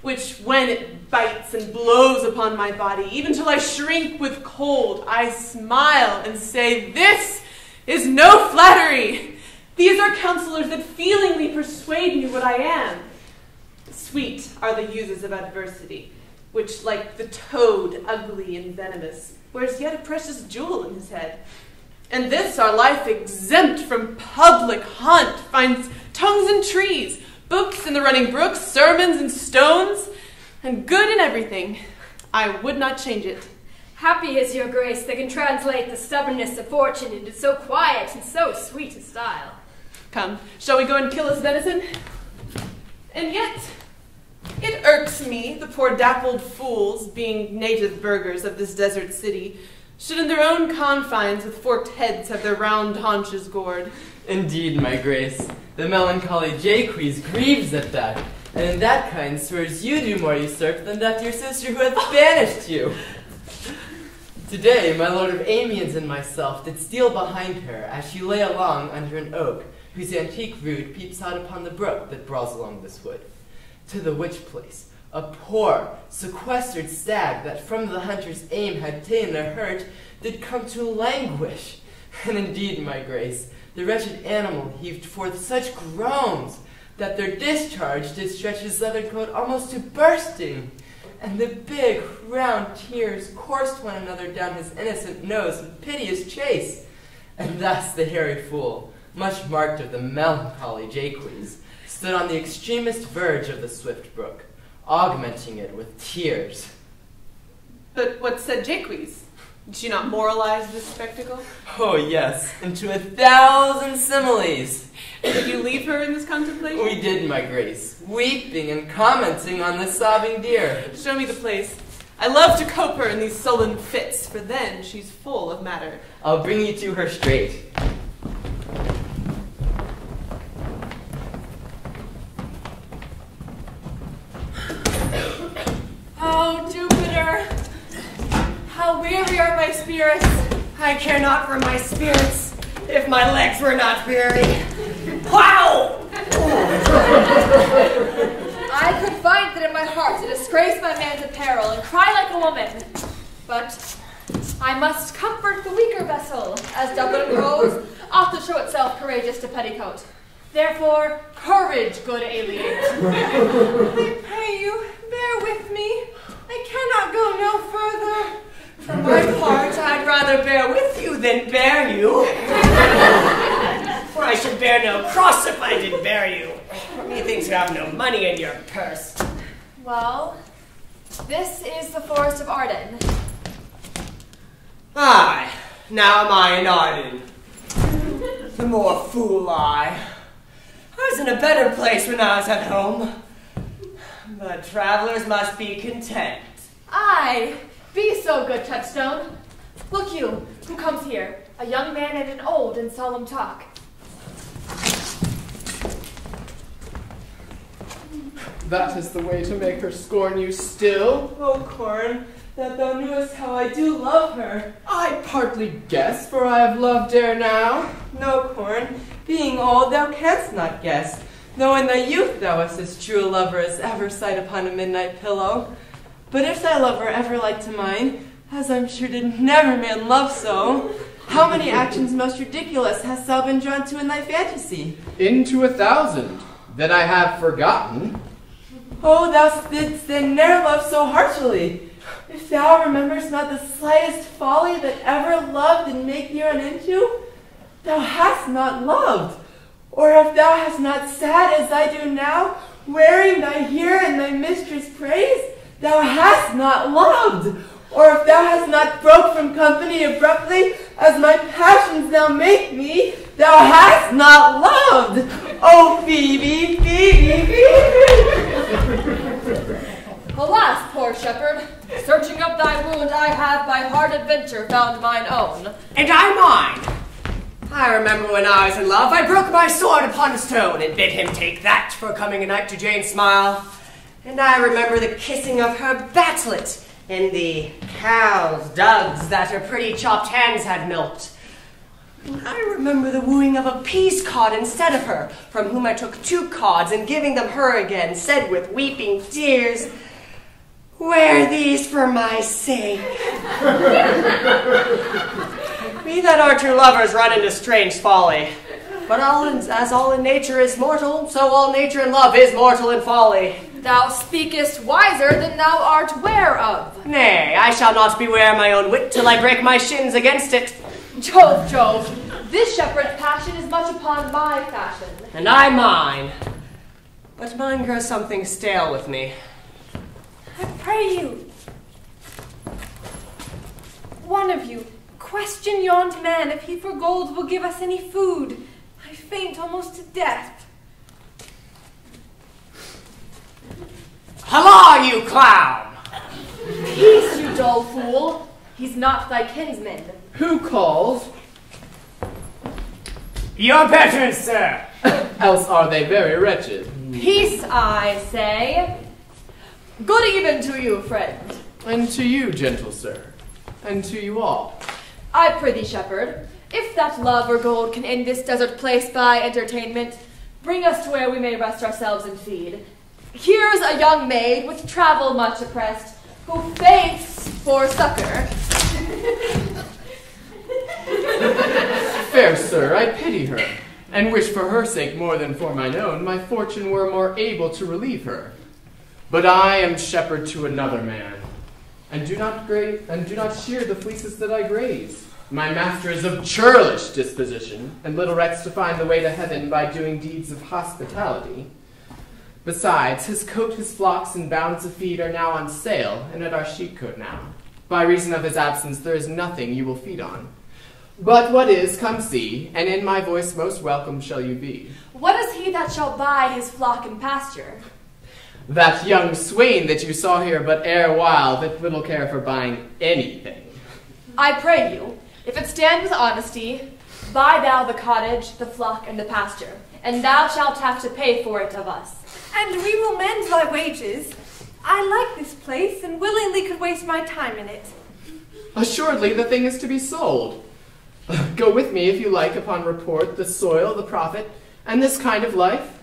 Speaker 8: which when it bites and blows upon my body, even till I shrink with cold, I smile and say, this is no flattery. These are counselors that feelingly persuade me what I am. Sweet are the uses of adversity, which, like the toad, ugly and venomous, wears yet a precious jewel in his head. And this our life exempt from public haunt finds tongues in trees, books in the running brooks, sermons and stones, and good in everything. I would not change it.
Speaker 7: Happy is your grace that can translate the stubbornness of fortune into so quiet and so sweet a style.
Speaker 8: Come, shall we go and kill his venison? And yet, it irks me, the poor dappled fools, being native burghers of this desert city, should in their own confines with forked heads have their round haunches gored.
Speaker 4: Indeed, my grace, the melancholy Jaques grieves at that, and in that kind swears you do more usurp than that your sister who hath banished you. Today, my lord of Amiens and myself did steal behind her as she lay along under an oak, whose antique root peeps out upon the brook that brawls along this wood. To the which place, a poor, sequestered stag that from the hunter's aim had ta'en a hurt, did come to languish. And indeed, my grace, the wretched animal heaved forth such groans that their discharge did stretch his leathern coat almost to bursting. And the big, round tears coursed one another down his innocent nose in piteous chase. And thus the hairy fool, much marked of the melancholy Jaques, stood on the extremest verge of the swift brook, augmenting it with tears.
Speaker 8: But what said Jaques? Did she not moralize this spectacle?
Speaker 4: Oh yes, into 1,000 similes.
Speaker 8: Did you leave her in this contemplation?
Speaker 4: We did, my grace, weeping and commenting on the sobbing deer.
Speaker 8: Show me the place. I love to cope her in these sullen fits, for then she's full of matter.
Speaker 4: I'll bring you to her straight.
Speaker 10: Oh, Jupiter, how weary are my spirits.
Speaker 3: I care not for my spirits if my legs were not weary. Wow!
Speaker 6: I could find it in my heart to disgrace my man's apparel and cry like a woman. But I must comfort the weaker vessel, as Dublin grows, ought to show itself courageous to petticoat. Therefore, courage, good alien.
Speaker 10: I pray you, bear with me. I cannot go no further.
Speaker 3: For my part, I'd rather bear with you than bear you. For I should bear no cross if I did bear you. Methinks you have no money in your purse.
Speaker 6: Well, this is the forest of Arden.
Speaker 3: Aye, now am I in Arden. The more fool I. I was in a better place when I was at home. But travelers must be content.
Speaker 6: Aye, be so good, Touchstone. Look you, who comes here, a young man and an old in solemn talk.
Speaker 2: That is the way to make her scorn you still.
Speaker 8: Oh, Corn, that thou knewest how I do love her.
Speaker 2: I partly guess, for I have loved ere now.
Speaker 8: No, Corn, being old thou canst not guess, though in thy youth thou wast as true a lover as ever sight upon a midnight pillow. But if thy lover ever like to mine, as I'm sure did never man love so, how many actions most ridiculous hast thou been drawn to in thy fantasy?
Speaker 2: Into 1,000, that I have forgotten.
Speaker 8: Oh, thou didst then ne'er love so heartily. If thou rememberest not the slightest folly that ever love did make thee run into, thou hast not loved. Or if thou hast not sat as I do now, wearing thy hair and thy mistress' praise, thou hast not loved. Or if thou hast not broke from company abruptly, as my passions now make me, thou hast not loved. Oh, Phoebe, Phoebe, Phoebe.
Speaker 6: Alas, poor shepherd, searching up thy wound, I have by hard adventure found mine own.
Speaker 3: And I mine. I remember when I was in love, I broke my sword upon a stone and bid him take that for coming a night to Jane's smile. And I remember the kissing of her batlet and the cow's dugs that her pretty chopped hands had milked. And I remember the wooing of a peas cod instead of her, from whom I took 2 cods and giving them her again, said with weeping tears, "Wear these for my sake." We that are true lovers run into strange folly. But as all in nature is mortal, so all nature in love is mortal in folly.
Speaker 6: Thou speakest wiser than thou art ware of.
Speaker 3: Nay, I shall not beware my own wit till I break my shins against it.
Speaker 6: Jove, Jove, this shepherd's passion is much upon my fashion.
Speaker 3: And I mine. But mine grows something stale with me.
Speaker 6: I pray you, one of you, question yond man if he for gold will give us any food. I faint almost to death.
Speaker 3: Holla, you clown!
Speaker 6: Peace, you dull fool. He's not thy kinsman.
Speaker 2: Who calls?
Speaker 3: Your betters, sir.
Speaker 2: Else are they very wretched.
Speaker 6: Peace, I say. Good even to you, friend.
Speaker 2: And to you, gentle sir. And to you all.
Speaker 6: I prithee, shepherd, if that love or gold can end this desert place by entertainment, bring us to where we may rest ourselves and feed. Here's a young maid with travel much oppressed, who faints for succor.
Speaker 2: Fair sir, I pity her, and wish for her sake more than for mine own, my fortune were more able to relieve her. But I am shepherd to another man, and do not shear the fleeces that I graze. My master is of churlish disposition, and little recks to find the way to heaven by doing deeds of hospitality. Besides, his coat, his flocks, and bounds of feed are now on sale, and at our sheepcote now. By reason of his absence, there is nothing you will feed on. But what is, come see, and in my voice most welcome shall you be.
Speaker 6: What is he that shall buy his flock and pasture?
Speaker 2: That young swain that you saw here but ere while, that little care for buying anything.
Speaker 6: I pray you, if it stand with honesty, buy thou the cottage, the flock, and the pasture, and thou shalt have to pay for it of us.
Speaker 5: And we will mend thy wages. I like this place, and willingly could waste my time in it.
Speaker 2: Assuredly the thing is to be sold. Go with me, if you like, upon report, the soil, the profit, and this kind of life.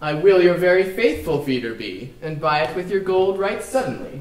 Speaker 2: I will your very faithful feeder be, and buy it with your gold right suddenly.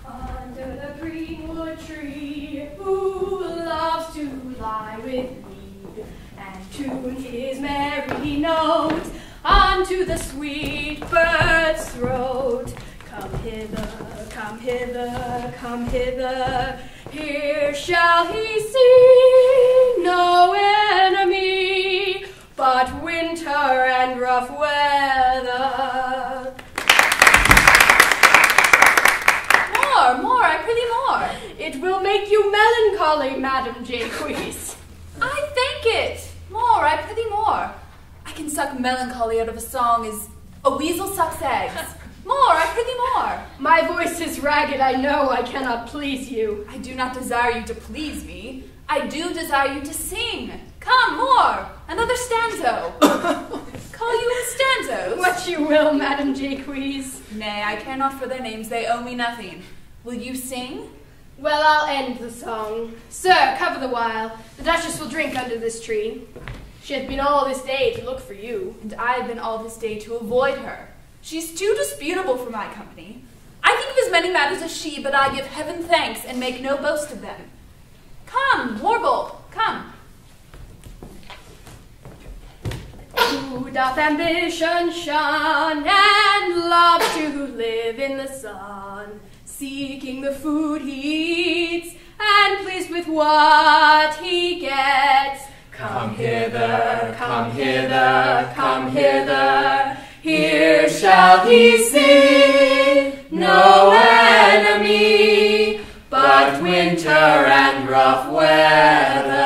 Speaker 7: Under the greenwood tree, who loves to lie with me and tune his merry note unto the sweet bird's throat. Come hither, come hither, come hither, here shall he see no enemy, but winter and rough weather.
Speaker 9: More, I prithee more.
Speaker 7: It will make you melancholy, Madam Jaques.
Speaker 9: I thank it. More, I prithee more. I can suck melancholy out of a song as a weasel sucks eggs. More, I prithee more.
Speaker 7: My voice is ragged, I know I cannot please you.
Speaker 9: I do not desire you to please me. I do desire you to sing. Come, more. Another stanzo. Call you in stanzos?
Speaker 7: What you will, Madam Jaques.
Speaker 9: Nay, I care not for their names, they owe me nothing. Will you sing?
Speaker 7: Well, I'll end the song. Sir, cover the while. The Duchess will drink under this tree. She hath been all this day to look for you.
Speaker 9: And I have been all this day to avoid her. She's too disputable for my company. I think of as many matters as she, but I give heaven thanks and make no boast of them. Come, warble, come.
Speaker 7: Who doth ambition shun and love to live in the sun, seeking the food he eats and pleased with what he gets. Come hither, come hither, come hither. Here shall he see no enemy, but winter and rough weather.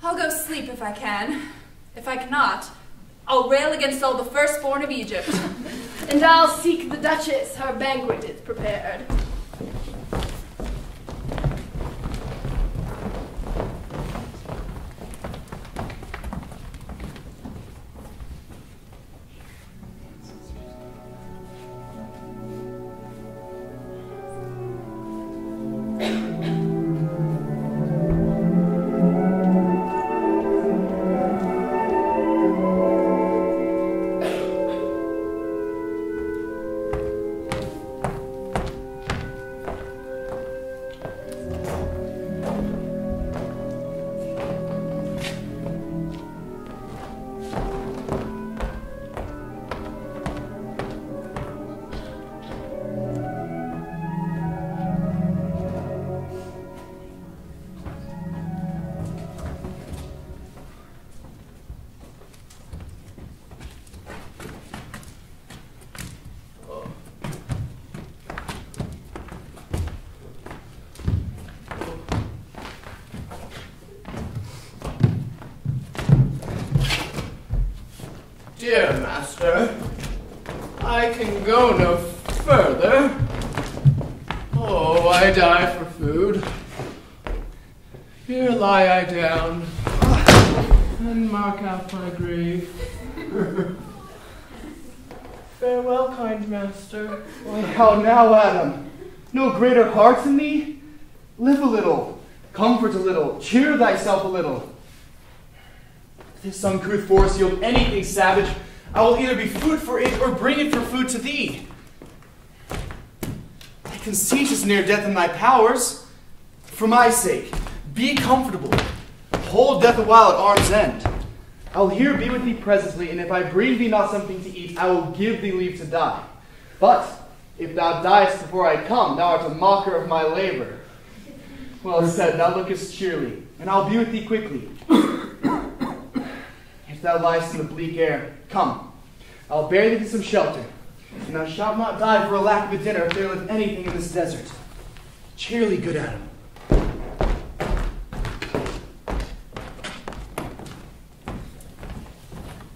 Speaker 9: I'll go sleep if I can. If I cannot, I'll rail against all the firstborn of Egypt.
Speaker 7: And I'll seek the Duchess, her banquet is prepared.
Speaker 2: Dear master, I can go no further. Oh, I die for food. Here lie I down and mark out my grave. Farewell, kind master.
Speaker 1: Why, how now, Adam? No greater heart in thee? Live a little, comfort a little, cheer thyself a little. If this uncouth forest yield anything savage, I will either be food for it or bring it for food to thee. Thy conceit is near death in thy powers. For my sake, be comfortable. Hold death a while at arm's end. I will here be with thee presently, and if I bring thee not something to eat, I will give thee leave to die. But if thou diest before I come, thou art a mocker of my labor. Well said, thou lookest cheerly, and I'll be with thee quickly. If thou liest in the bleak air, come, I'll bear thee to some shelter, and thou shalt not die for a lack of a dinner if there live anything in this desert. Cheerly, good Adam.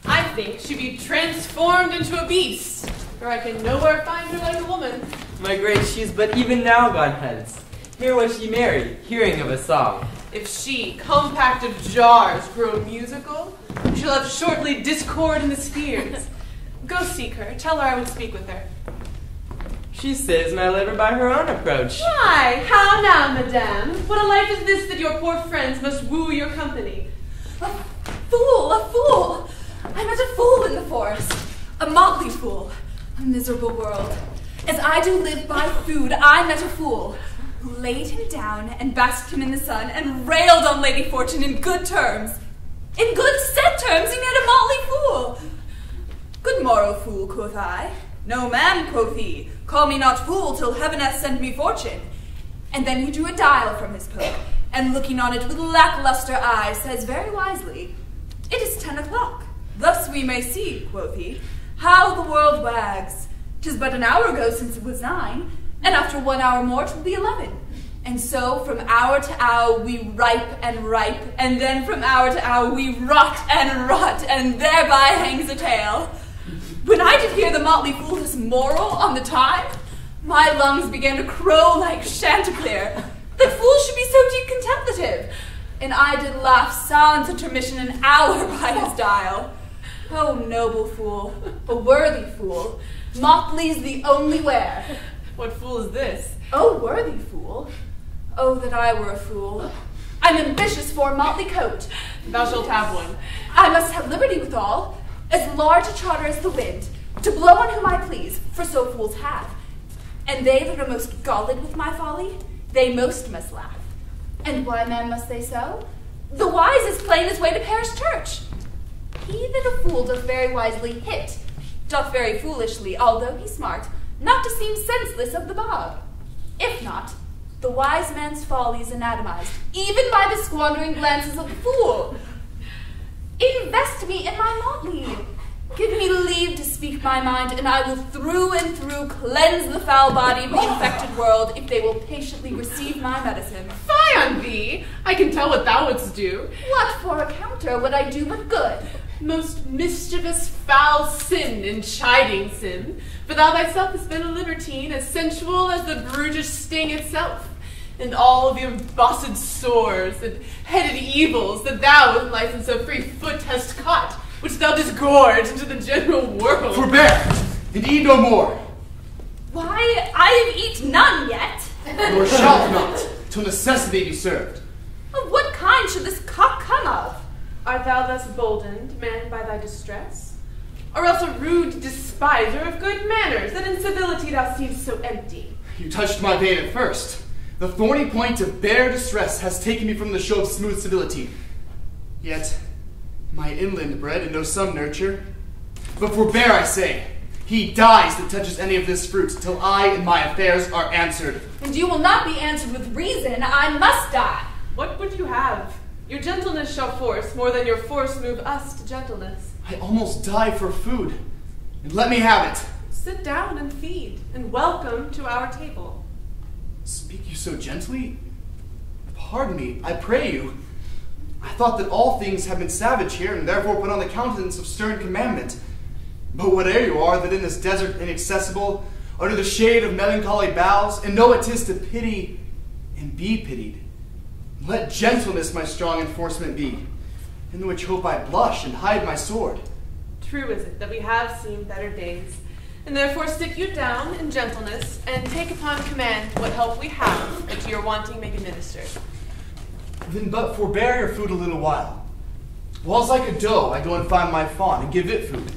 Speaker 8: I think she be transformed into a beast, for I can nowhere find her like a woman.
Speaker 4: My grace, she is but even now gone hence. Here was she married, hearing of a song.
Speaker 8: If she, compact of jars, grow musical, we shall have shortly discord in the spheres. Go seek her. Tell her I would speak with her.
Speaker 4: She saves my labor by her own approach.
Speaker 8: Why, how now, madame? What a life is this that your poor friends must woo your company?
Speaker 9: A fool, a fool! I met a fool in the forest. A motley fool. A miserable world. As I do live by food, I met a fool who laid him down and basked him in the sun and railed on Lady Fortune in good terms. In good set terms, he met a motley fool. Good morrow, fool, quoth I. No, ma'am, quoth he. Call me not fool till heaven hath sent me fortune. And then he drew a dial from his poke, and looking on it with lackluster eyes, says very wisely, It is 10 o'clock. Thus we may see, quoth he, how the world wags. 'Tis but an hour ago since it was 9, and after 1 hour more 'twill be 11. And so from hour to hour we ripe, and then from hour to hour we rot, and thereby hangs a tale. When I did hear the motley fool this moral on the time, my lungs began to crow like chanticleer, that fools should be so deep contemplative, and I did laugh sans intermission an hour by his dial. Oh, noble fool, a worthy fool, motley's the only wear.
Speaker 8: What fool is this?
Speaker 9: Oh, worthy fool. Oh, that I were a fool. I'm ambitious for a motley coat.
Speaker 8: Thou shalt have one.
Speaker 9: I must have liberty withal, as large a charter as the wind, to blow on whom I please, for so fools have. And they that are most galled with my folly, they most must laugh. And why, man, must they so? The wise is plain his way to parish church. He that a fool doth very wisely hit, doth very foolishly, although he smart, not to seem senseless of the bob. If not, the wise man's folly is anatomized, even by the squandering glances of the fool. Invest me in my motley. Give me leave to speak my mind, and I will through and through cleanse the foul body of the infected world, if they will patiently receive my medicine.
Speaker 8: Fie on thee! I can tell what thou wouldst do.
Speaker 9: What for a counter would I do but good?
Speaker 8: Most mischievous foul sin and chiding sin, for thou thyself hast been a libertine, as sensual as the brutish sting itself, and all the embossed sores and headed evils that thou with license of free foot hast caught, which thou disgorge into the general world.
Speaker 1: Forbear, and eat no more.
Speaker 9: Why, I have eat none yet.
Speaker 1: Nor shalt not, till necessity be served.
Speaker 9: Of what kind should this cock come of?
Speaker 8: Art thou thus boldened, man, by thy distress? Or else a rude despiser of good manners, that in civility thou seemst so empty?
Speaker 1: You touched my vein at first. The thorny point of bare distress has taken me from the show of smooth civility. Yet, my inland bred and know some nurture. But forbear, I say. He dies that touches any of this fruit, till I and my affairs are answered.
Speaker 9: And you will not be answered with reason. I must die.
Speaker 8: What would you have? Your gentleness shall force, more than your force move us to gentleness.
Speaker 1: I almost die for food. And let me have it.
Speaker 8: Sit down and feed, and welcome to our table.
Speaker 1: Speak you so gently? Pardon me, I pray you. I thought that all things have been savage here, and therefore put on the countenance of stern commandment. But whate'er you are, that in this desert inaccessible, under the shade of melancholy boughs, and know it is to pity and be pitied. Let gentleness my strong enforcement be, in which hope I blush and hide my sword.
Speaker 8: True is it that we have seen better days, and therefore stick you down in gentleness, and take upon command what help we have, that to your wanting may be ministered.
Speaker 1: Then but forbear your food a little while. Whiles like a doe, I go and find my fawn, and give it food.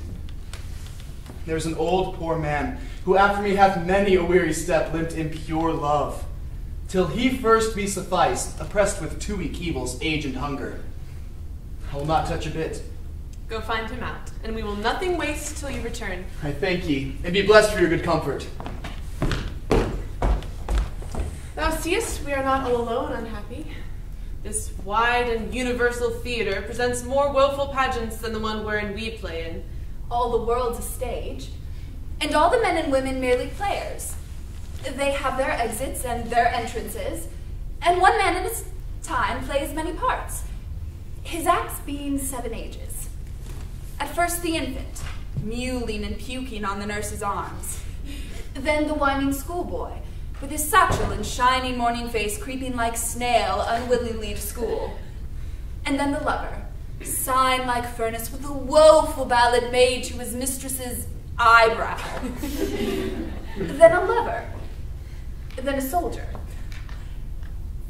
Speaker 1: There's an old poor man, who after me hath many a weary step limped in pure love, till he first be sufficed, oppressed with two weak evils, age and hunger. I will not touch a bit.
Speaker 8: Go find him out, and we will nothing waste till you return.
Speaker 1: I thank ye, and be blessed for your good comfort.
Speaker 8: Thou seest we are not all alone unhappy. This wide and universal theater presents more woeful pageants than the one wherein we play in.
Speaker 9: All the world's a stage, and all the men and women merely players. They have their exits and their entrances, and one man at a time plays many parts, his acts being 7 ages. At first the infant, mewling and puking on the nurse's arms. Then the whining schoolboy, with his satchel and shining morning face creeping like snail unwillingly to school. And then the lover, sighing like furnace with a woeful ballad made to his mistress's eyebrow. Then a lover, then a soldier,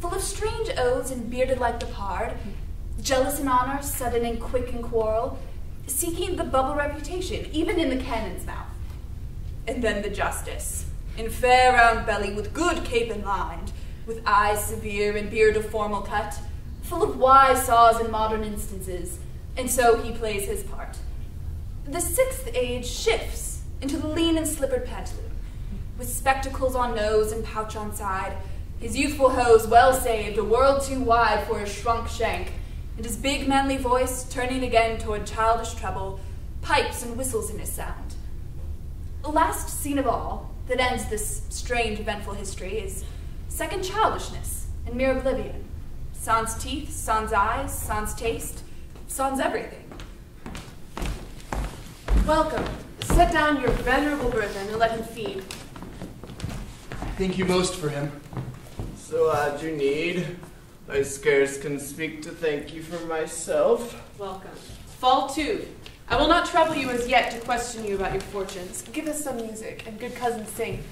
Speaker 9: full of strange oaths and bearded like the pard, jealous in honor, sudden and quick in quarrel, seeking the bubble reputation, even in the cannon's mouth. And then the justice, in fair round belly, with good cape and lined, with eyes severe and beard of formal cut, full of wise saws and modern instances, and so he plays his part. The 6th age shifts into the lean and slippered pantaloon, with spectacles on nose and pouch on side, his youthful hose well saved, a world too wide for his shrunk shank, and his big manly voice, turning again toward childish treble, pipes and whistles in his sound. The last scene of all, that ends this strange, eventful history, is second childishness and mere oblivion. Sans teeth, sans eyes, sans taste, sans everything.
Speaker 8: Welcome, set down your venerable burthen and let him feed.
Speaker 1: Thank you most for him.
Speaker 2: So add you need. I scarce can speak to thank you for myself.
Speaker 8: Welcome. Fall 2. I will not trouble you as yet to question you about your fortunes. Give us some music, and good cousins sing.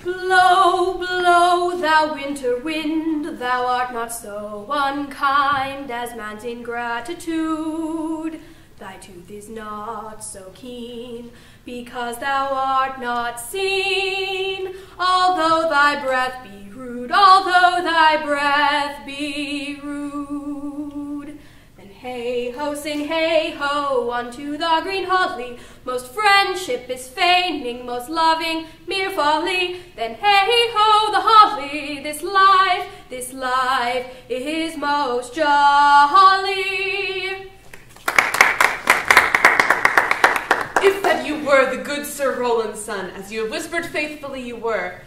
Speaker 7: Blow, blow, thou winter wind, thou art not so unkind as man's ingratitude. Thy tooth is not so keen, because thou art not seen. Although thy breath be rude, although thy breath be rude. Then hey ho, sing hey ho, unto the green holly. Most friendship is feigning, most loving mere folly. Then hey ho, the holly, this life is most jolly.
Speaker 8: If that you were the good Sir Roland's son, as you have whispered faithfully you were,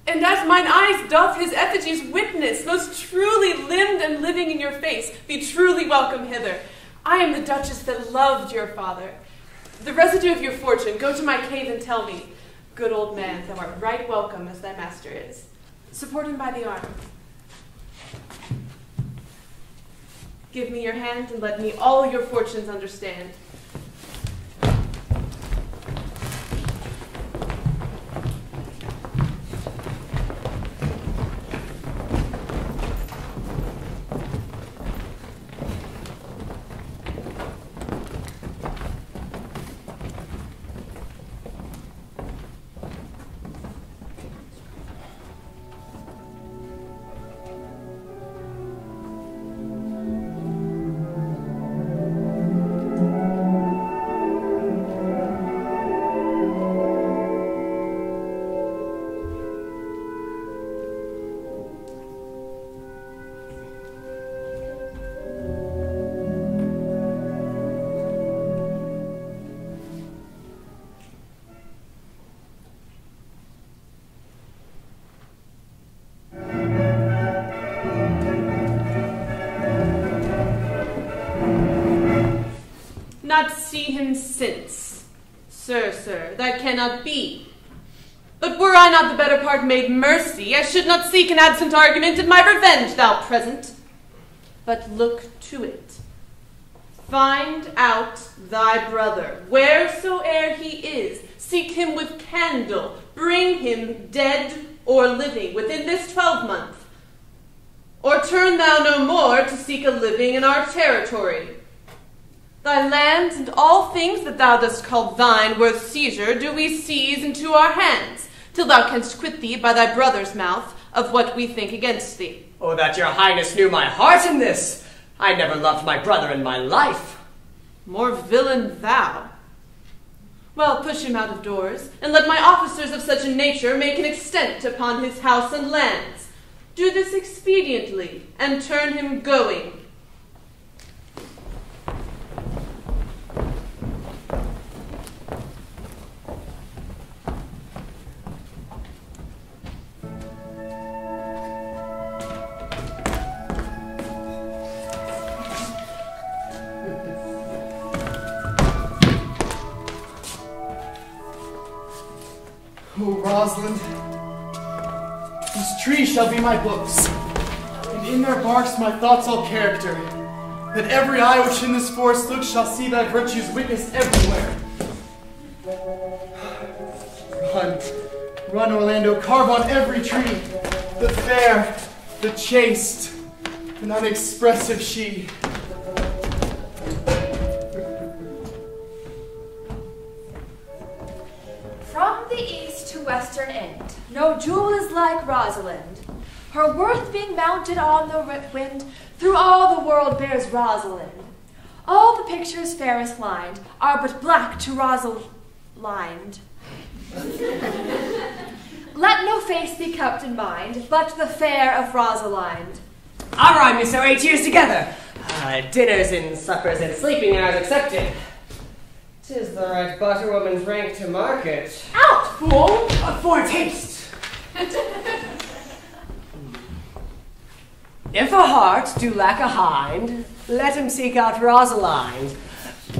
Speaker 8: and as mine eyes doth his effigies witness, most truly limbed and living in your face, be truly welcome hither. I am the duchess that loved your father. The residue of your fortune, go to my cave and tell me. Good old man, thou art right welcome as thy master is. Support him by the arm. Give me your hand and let me all your fortunes understand. Not see him since. Sir, that cannot be. But were I not the better part made mercy, I should not seek an absent argument in my revenge, thou present. But look to it. Find out thy brother, wheresoe'er he is, seek him with candle, bring him dead or living within this 12-month. Or turn thou no more to seek a living in our territory. Thy lands and all things that thou dost call thine worth seizure do we seize into our hands, till thou canst quit thee by thy brother's mouth of what we think against thee.
Speaker 3: Oh, that your highness knew my heart in this! I never loved my brother in my life.
Speaker 8: More villain thou. Well, push him out of doors, and let my officers of such a nature make an extent upon his house and lands. Do this expediently, and turn him going.
Speaker 1: O Rosalind, these trees shall be my books, and in their barks my thoughts all character, that every eye which in this forest looks shall see thy virtues witnessed everywhere. Run, Orlando, carve on every tree, the fair, the chaste, and unexpressive she.
Speaker 6: From the east to western end, no jewel is like Rosalind. Her worth being mounted on the wind, through all the world bears Rosalind. All the pictures fairest lined are but black to Rosalind. Let no face be kept in mind, but the fair of Rosalind.
Speaker 3: All right, Miss 8 years together. Dinners and suppers and sleeping hours accepted. 'Tis the right butterwoman's rank to market.
Speaker 6: Out, fool!
Speaker 3: For taste. If a heart do lack a hind, let him seek out Rosalind.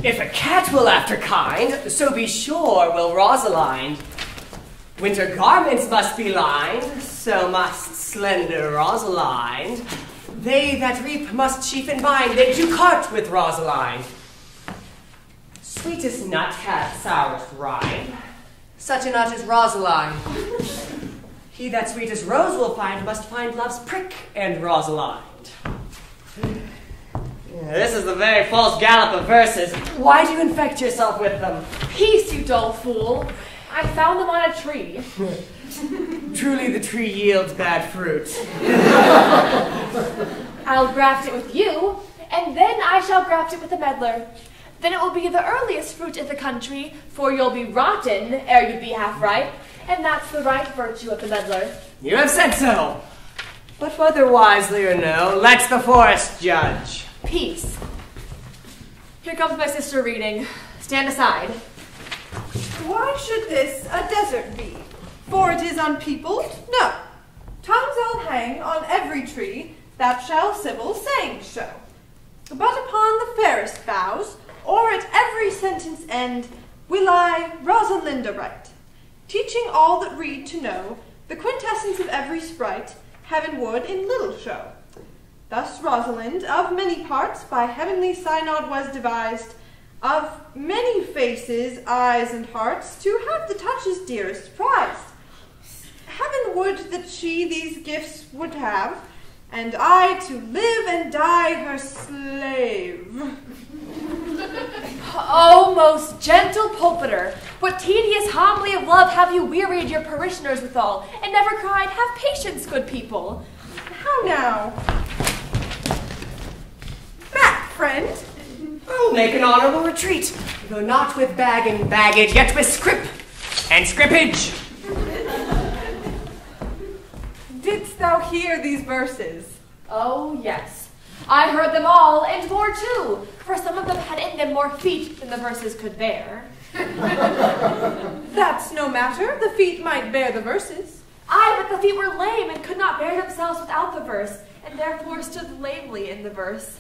Speaker 3: If a cat will after kind, so be sure will Rosalind. Winter garments must be lined, so must slender Rosalind. They that reap must sheaf and bind, they do cart with Rosalind. Sweetest nut hath sourest rind, such a nut is Rosalind. He that sweetest rose will find must find love's prick and Rosalind. This is the very false gallop of verses. Why do you infect yourself with them?
Speaker 6: Peace, you dull fool. I found them on a tree.
Speaker 3: Truly the tree yields bad fruit.
Speaker 6: I'll graft it with you, and then I shall graft it with a meddler. Then it will be the earliest fruit in the country, for you'll be rotten ere you be half ripe, and that's the right virtue of the meddler.
Speaker 3: You have said so. But whether wisely or no, let the forest judge.
Speaker 6: Peace. Here comes my sister reading. Stand aside.
Speaker 10: Why should this a desert be? For it is unpeopled? No. Tongues I'll hang on every tree that shall civil saying show. But upon the fairest boughs, or at every sentence end, will I Rosalinda write, teaching all that read to know the quintessence of every sprite heaven would in little show. Thus Rosalind, of many parts, by heavenly synod was devised, of many faces, eyes, and hearts, to have the touches dearest prized. Heaven would that she these gifts would have, and I to live and die her slave.
Speaker 6: Oh, most gentle pulpiter, what tedious homily of love have you wearied your parishioners withal, and never cried, have patience, good people.
Speaker 10: How now? Back, friend.
Speaker 3: I'll make an honorable retreat, though not with bag and baggage, yet with scrip and scrippage.
Speaker 10: Didst thou hear these verses?
Speaker 6: Oh, yes. I heard them all, and more too, for some of them had in them more feet than the verses could bear.
Speaker 10: That's no matter. The feet might bear the verses.
Speaker 6: Aye, but the feet were lame and could not bear themselves without the verse, and therefore stood lamely in the verse.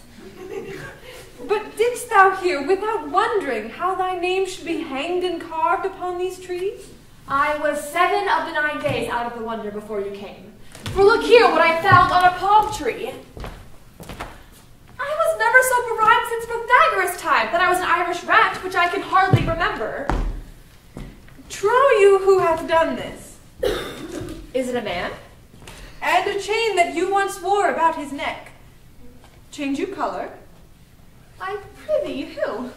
Speaker 10: But didst thou hear, without wondering, how thy name should be hanged and carved upon these trees?
Speaker 6: I was 7 of the 9 days out of the wonder before you came. For look here what I found on a palm tree. I was never so berhymed since Pythagoras' time that I was an Irish rat, which I can hardly remember.
Speaker 10: Trow you who hath done this?
Speaker 6: Is it a man?
Speaker 10: And a chain that you once wore about his neck. Change you color?
Speaker 6: I prithee, who?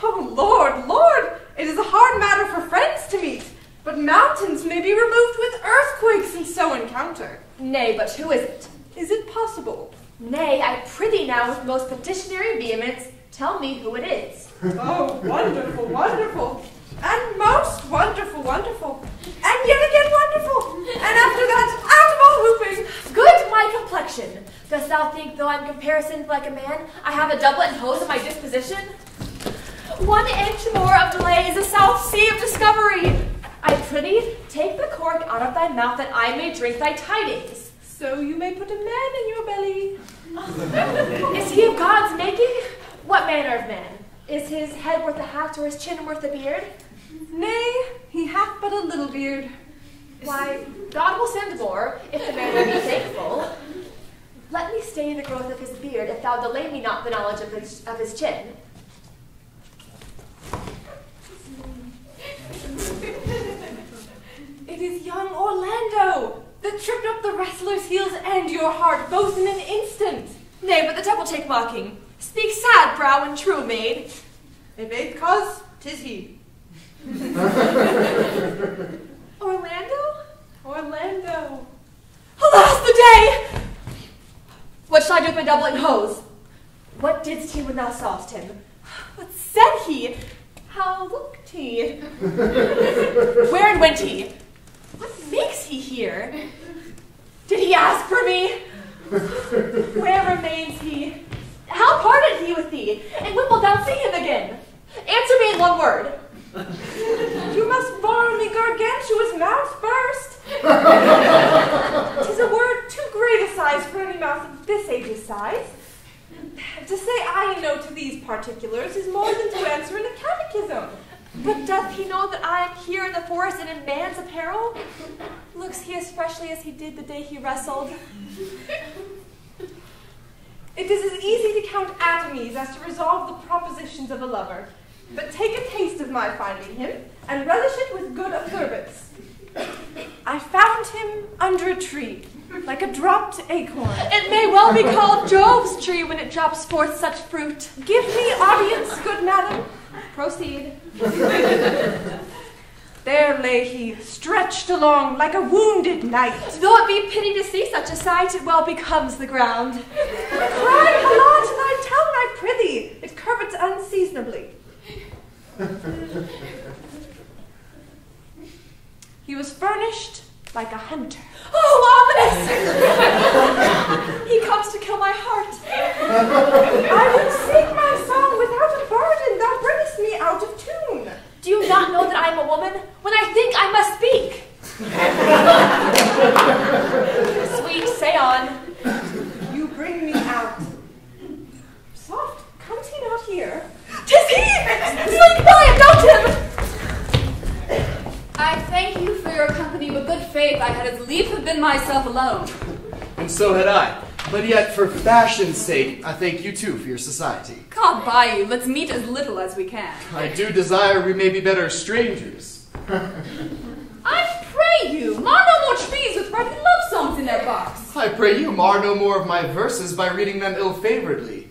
Speaker 10: Oh, Lord, Lord, it is a hard matter for friends to meet, but mountains may be removed with earthquakes and so encounter.
Speaker 6: Nay, but who is it?
Speaker 10: Is it possible?
Speaker 6: Nay, I prithee now with most petitionary vehemence, tell me who it is.
Speaker 10: Oh, wonderful, wonderful, and most wonderful, wonderful, and yet again wonderful, and after that, out of all whooping.
Speaker 6: Good my complexion. Dost thou think, though I'm comparisoned like a man, I have a doublet and hose at my disposition? 1 inch more of delay is a south sea of discovery. I prithee, take the cork out of thy mouth that I may drink thy tidings.
Speaker 10: So you may put a man in your belly.
Speaker 6: Is he of God's making? What manner of man? Is his head worth a hat or his chin worth a beard?
Speaker 10: Nay, he hath but a little beard.
Speaker 6: Why, God will send more, if the man will be thankful. Let me stay the growth of his beard, if thou delay me not the knowledge of his chin.
Speaker 10: It is young Orlando, that tripped up the wrestler's heels and your heart both in an instant.
Speaker 6: Nay, but the devil take mocking. Speak sad, brow and true, maid.
Speaker 10: If eighth cause, 'tis he.
Speaker 6: Orlando?
Speaker 10: Orlando.
Speaker 6: Alas the day! What shall I do with my doublet and hose? What didst he when thou sawest him? What said he? How looked he? Where and went he? What makes he here? Did he ask for me? Where remains he? How parted he with thee? And when wilt thou see him again? Answer me in one word.
Speaker 10: You must borrow me gargantuous mouth first. 'Tis a word too great a size for any mouth of this age's size. To say I know to these particulars is more than to answer in a catechism.
Speaker 6: But doth he know that I am here in the forest and in man's apparel? Looks he as freshly as he did the day he wrestled?
Speaker 10: It is as easy to count atomies as to resolve the propositions of a lover. But take a taste of my finding him, and relish it with good observance. I found him under a tree, like a dropped acorn.
Speaker 6: It may well be called Jove's tree when it drops forth such fruit.
Speaker 10: Give me audience, good madam.
Speaker 6: Proceed.
Speaker 10: There lay he, stretched along like a wounded knight.
Speaker 6: Though it be pity to see such a sight, it well becomes the ground.
Speaker 10: Cry halloa to thy tongue, I prithee. It curvets unseasonably. He was furnished like a hunter.
Speaker 6: Oh, ominous! He comes to kill my heart.
Speaker 10: I would sing my song without a burden. Thou bringest me out of tune.
Speaker 6: Do you not know that I am a woman? When I think, I must speak. Sweet, say on.
Speaker 10: You bring me out. Soft, comes he not here?
Speaker 6: 'Tis he! Slink by and mount him!
Speaker 9: I thank you for your company, but good faith, I had as lief have been myself alone.
Speaker 1: And so had I. But yet, for fashion's sake, I thank you too for your society.
Speaker 9: God buy you, let's meet as little as we can.
Speaker 1: I do desire we may be better strangers.
Speaker 9: I pray you, mar no more trees with writing love songs in their box.
Speaker 1: I pray you mar no more of my verses by reading them ill-favoredly.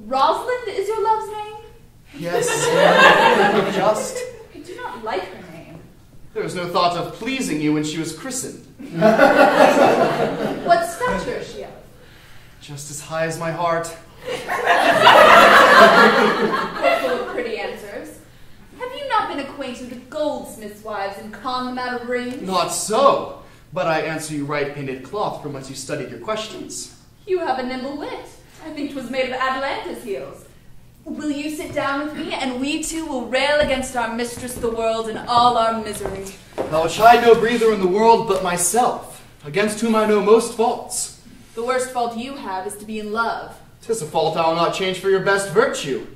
Speaker 9: Rosalind is your love's name?
Speaker 1: Yes, just.
Speaker 9: I do not like her name.
Speaker 1: There was no thought of pleasing you when she was christened.
Speaker 9: What stature is she of?
Speaker 1: Just as high as my heart.
Speaker 9: Full of pretty answers. Have you not been acquainted with goldsmiths' wives and con them out of rings?
Speaker 1: Not so, but I answer you right painted cloth from whence you studied your questions.
Speaker 9: You have a nimble wit. I think 'twas made of Atalanta's heels. Will you sit down with me, and we two will rail against our mistress the world and all our misery?
Speaker 1: Thou chide no breather in the world but myself, against whom I know most faults.
Speaker 9: The worst fault you have is to be in love.
Speaker 1: 'Tis a fault I will not change for your best virtue.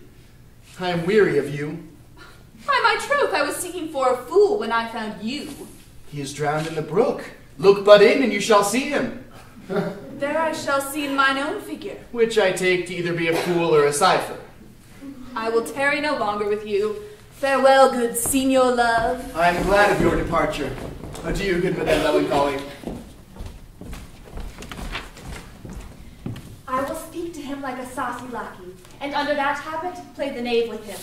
Speaker 1: I am weary of you.
Speaker 9: By my troth, I was seeking for a fool when I found you.
Speaker 1: He is drowned in the brook. Look but in, and you shall see him.
Speaker 9: There I shall see in mine own figure.
Speaker 1: Which I take to either be a fool or a cipher.
Speaker 9: I will tarry no longer with you. Farewell, good Signor Love.
Speaker 1: I am glad of your departure. Adieu, good Madame Melancholy.
Speaker 6: I will speak to him like a saucy lackey, and under that habit, play the knave with him.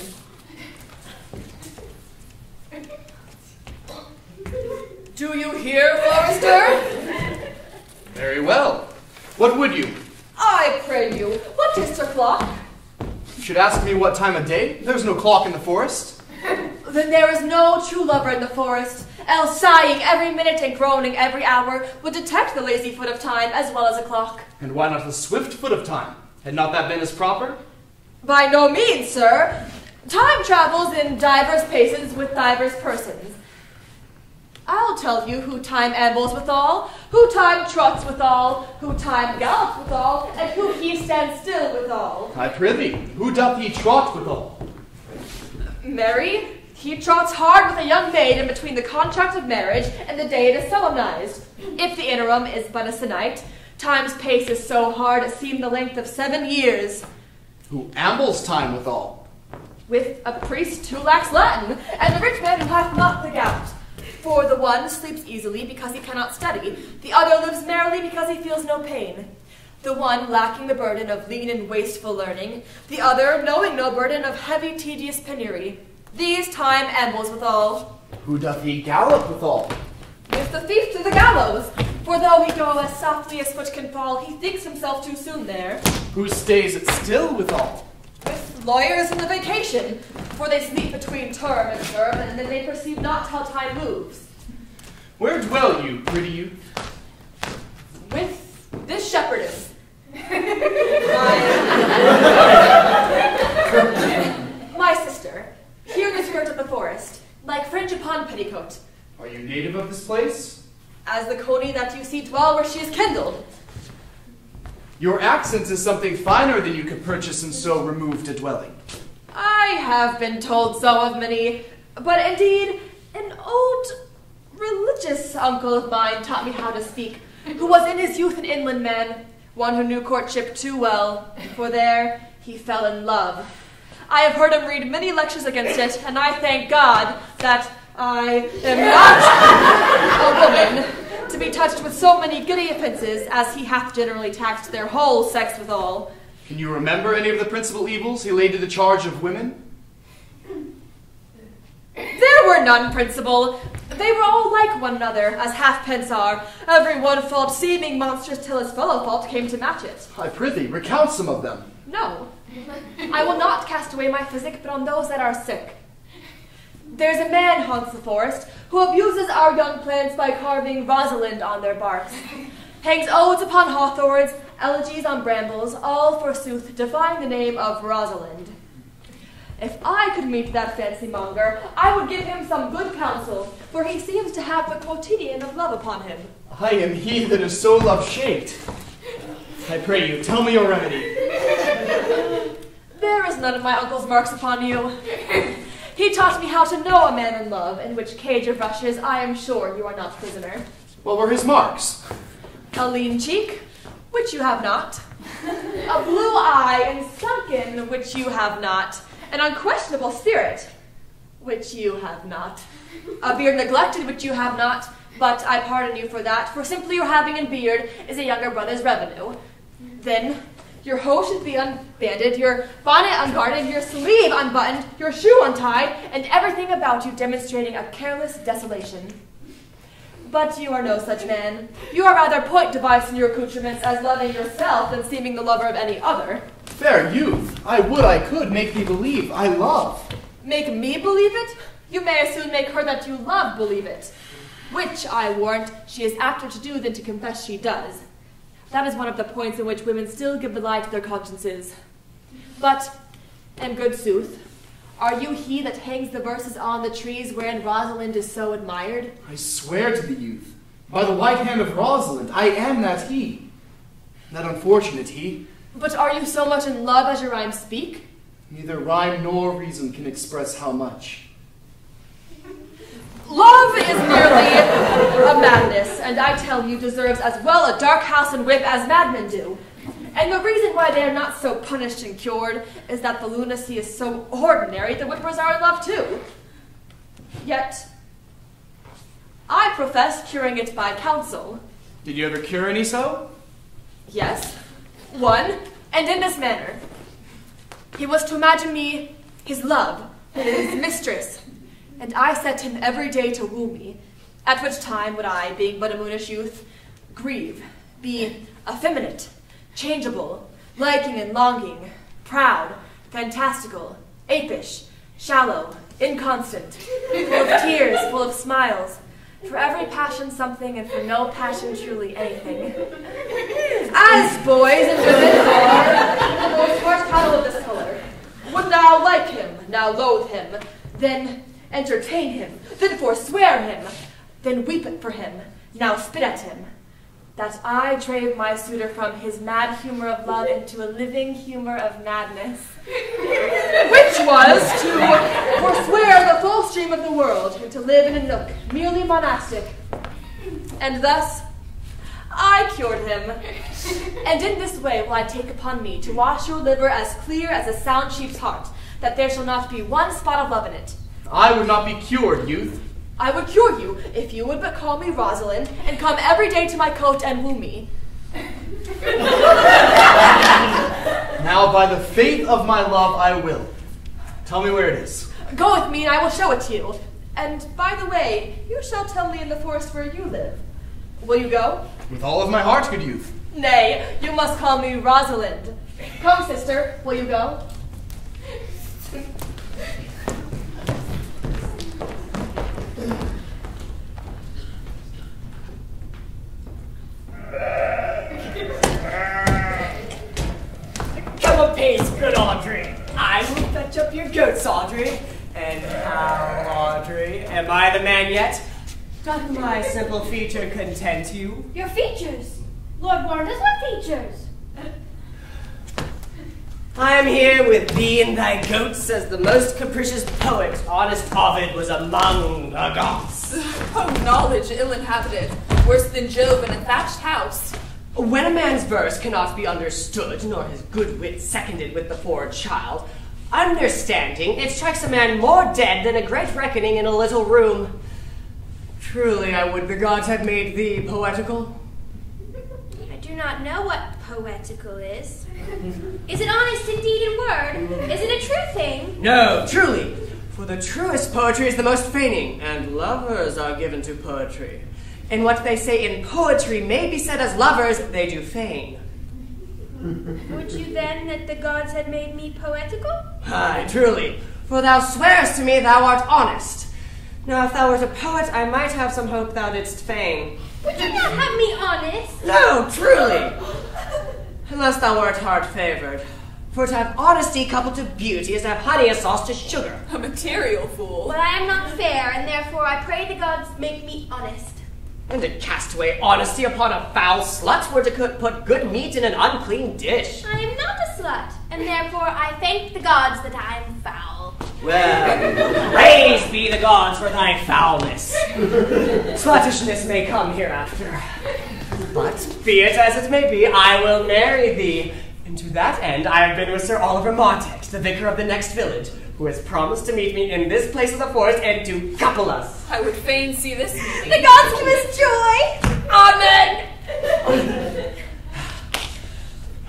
Speaker 2: Do you hear, Forester?
Speaker 1: Very well. What would you?
Speaker 2: I pray you, what is the clock?
Speaker 1: You should ask me what time of day. There's no clock in the forest.
Speaker 6: Then there is no true lover in the forest, else sighing every minute and groaning every hour would detect the lazy foot of time as well as a clock.
Speaker 1: And why not the swift foot of time? Had not that been as proper?
Speaker 6: By no means, sir. Time travels in divers paces with divers persons. I'll tell you who time ambles withal, who time trots withal, who time gallops withal, and who he stands still withal.
Speaker 1: I prithee, who doth he trot withal?
Speaker 6: Marry, he trots hard with a young maid in between the contract of marriage and the day it is solemnized. If the interim is but a sennight, time's pace is so hard it seemed the length of 7 years.
Speaker 1: Who ambles time withal?
Speaker 6: With a priest who lacks Latin, and the rich man who hath not the gout. For the one sleeps easily because he cannot study, the other lives merrily because he feels no pain. The one lacking the burden of lean and wasteful learning, the other knowing no burden of heavy, tedious penury. These time ambles withal.
Speaker 1: Who doth he gallop withal?
Speaker 6: With the thief to the gallows, for though he go as softly as foot can fall, he thinks himself too soon there.
Speaker 1: Who stays it still withal?
Speaker 6: With lawyers in the vacation, for they sleep between term and term, and then they perceive not how time moves.
Speaker 1: Where dwell you, pretty youth?
Speaker 6: With this shepherdess. My sister, here in the skirt of the forest, like fringe upon petticoat.
Speaker 1: Are you native of this place?
Speaker 6: As the coney that you see dwell where she is kindled.
Speaker 1: Your accent is something finer than you could purchase in so removed a dwelling.
Speaker 6: I have been told so of many, but indeed, an old religious uncle of mine taught me how to speak, who was in his youth an inland man, one who knew courtship too well, for there he fell in love. I have heard him read many lectures against it, and I thank God that I am not a woman to be touched with so many giddy offences as he hath generally taxed their whole sex withal.
Speaker 1: Can you remember any of the principal evils he laid to the charge of women?
Speaker 6: There were none principal. They were all like one another, as halfpence are, every one fault seeming monstrous till his fellow fault came to match it.
Speaker 1: I prithee, recount some of them.
Speaker 6: No, I will not cast away my physic, but on those that are sick. There's a man haunts the forest, who abuses our young plants by carving Rosalind on their barks, hangs odes upon hawthorns, elegies on brambles, all forsooth defying the name of Rosalind. If I could meet that fancy monger, I would give him some good counsel, for he seems to have the quotidian of love upon him.
Speaker 1: I am he that is so love-shaped. I pray you, tell me your remedy.
Speaker 6: There is none of my uncle's marks upon you. He taught me how to know a man in love, in which cage of rushes I am sure you are not prisoner.
Speaker 1: What were his marks?
Speaker 6: A lean cheek, which you have not. A blue eye and sunken, which you have not. An unquestionable spirit, which you have not. A beard neglected, which you have not. But I pardon you for that, for simply your having a beard is a younger brother's revenue. Then your hoe should be unbanded, your bonnet unguarded, your sleeve unbuttoned, your shoe untied, and everything about you demonstrating a careless desolation. But you are no such man. You are rather point device in your accoutrements, as loving yourself than seeming the lover of any other.
Speaker 1: Fair youth, I would I could make thee believe I love.
Speaker 6: Make me believe it? You may as soon make her that you love believe it. Which, I warrant, she is apter to do than to confess she does. That is one of the points in which women still give the lie to their consciences. But, in good sooth, are you he that hangs the verses on the trees wherein Rosalind is so admired?
Speaker 1: I swear to the youth, by the white hand of Rosalind, I am that he. That unfortunate he.
Speaker 6: But are you so much in love as your rhymes speak?
Speaker 1: Neither rhyme nor reason can express how much.
Speaker 6: Love is merely a madness, and I tell you deserves as well a dark house and whip as madmen do. And the reason why they are not so punished and cured is that the lunacy is so ordinary the whippers are in love too. Yet, I profess curing it by counsel.
Speaker 1: Did you ever cure any so?
Speaker 6: Yes, one, and in this manner. He was to imagine me his love, his mistress, and I set him every day to woo me, at which time would I, being but a moonish youth, grieve, be effeminate, changeable, liking and longing, proud, fantastical, apish, shallow, inconstant, full of tears, full of smiles, for every passion something, and for no passion truly anything. As boys and women are, the most part cattle of this color, would now like him, now loathe him, then entertain him, then forswear him, then weep for him, now spit at him, that I drave my suitor from his mad humor of love into a living humor of madness, which was to forswear the full stream of the world, and to live in a nook, merely monastic. And thus, I cured him. And in this way will I take upon me to wash your liver as clear as a sound sheep's heart, that there shall not be one spot of love in it.
Speaker 1: I would not be cured, youth.
Speaker 6: I would cure you, if you would but call me Rosalind, and come every day to my cote and woo me.
Speaker 1: Now, by the faith of my love, I will. Tell me where it is.
Speaker 6: Go with me, and I will show it to you. And, by the way, you shall tell me in the forest where you live. Will you go?
Speaker 1: With all of my heart, good youth.
Speaker 6: Nay, you must call me Rosalind. Come, sister, will you go?
Speaker 3: Come apace, good Audrey. I will fetch up your goats, Audrey. And how, Audrey? Am I the man yet? Doth my simple feature content you?
Speaker 11: Your features? Lord Warner's what features?
Speaker 3: I am here with thee and thy goats as the most capricious poet, honest Ovid, was among the gods.
Speaker 9: Oh, knowledge ill-inhabited, worse than Jove in a thatched house.
Speaker 3: When a man's verse cannot be understood, nor his good wit seconded with the forward child, understanding, it strikes a man more dead than a great reckoning in a little room. Truly, I would the gods had made thee poetical.
Speaker 6: I do not know what poetical is. Is it honest indeed in word? Is it a true thing?
Speaker 3: No, truly. For the truest poetry is the most feigning, and lovers are given to poetry. And what they say in poetry may be said as lovers, they do feign.
Speaker 6: Would you then that the gods had made me poetical?
Speaker 3: Aye, truly. For thou swearest to me thou art honest. Now, if thou wert a poet, I might have some hope thou didst feign.
Speaker 6: Would you not have me honest?
Speaker 3: No, truly. Unless thou wert hard-favored. For to have honesty coupled to beauty is to have honey a sauce to sugar.
Speaker 9: A material fool.
Speaker 6: But I am not fair, and therefore I pray the gods make me honest.
Speaker 3: And to cast away honesty upon a foul slut were to put good meat in an unclean dish.
Speaker 6: I am not a slut, and therefore I thank the gods that I am foul.
Speaker 3: Well, praise be the gods for thy foulness. Sluttishness may come hereafter. But, be it as it may be, I will marry thee. And to that end, I have been with Sir Oliver Martex, the vicar of the next village, who has promised to meet me in this place of the forest and to couple us.
Speaker 9: I would fain see this meeting.
Speaker 6: The gods give us joy!
Speaker 3: Amen!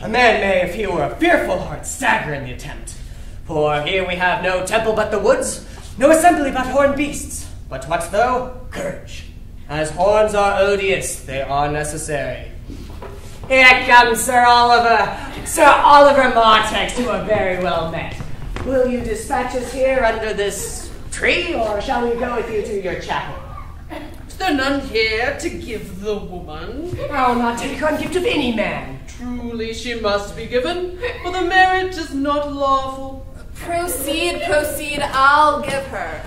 Speaker 3: A man may, if he were a fearful heart, stagger in the attempt. For here we have no temple but the woods, no assembly but horned beasts. But what though? Courage. As horns are odious, they are necessary. Here comes Sir Oliver Martex, you are very well met. Will you dispatch us here under this tree, or shall we go with you to your chapel?
Speaker 8: Is there none here to give the woman?
Speaker 3: I'll not take on gift of any man.
Speaker 8: Truly she must be given, for the marriage is not lawful.
Speaker 9: Proceed, I'll give her.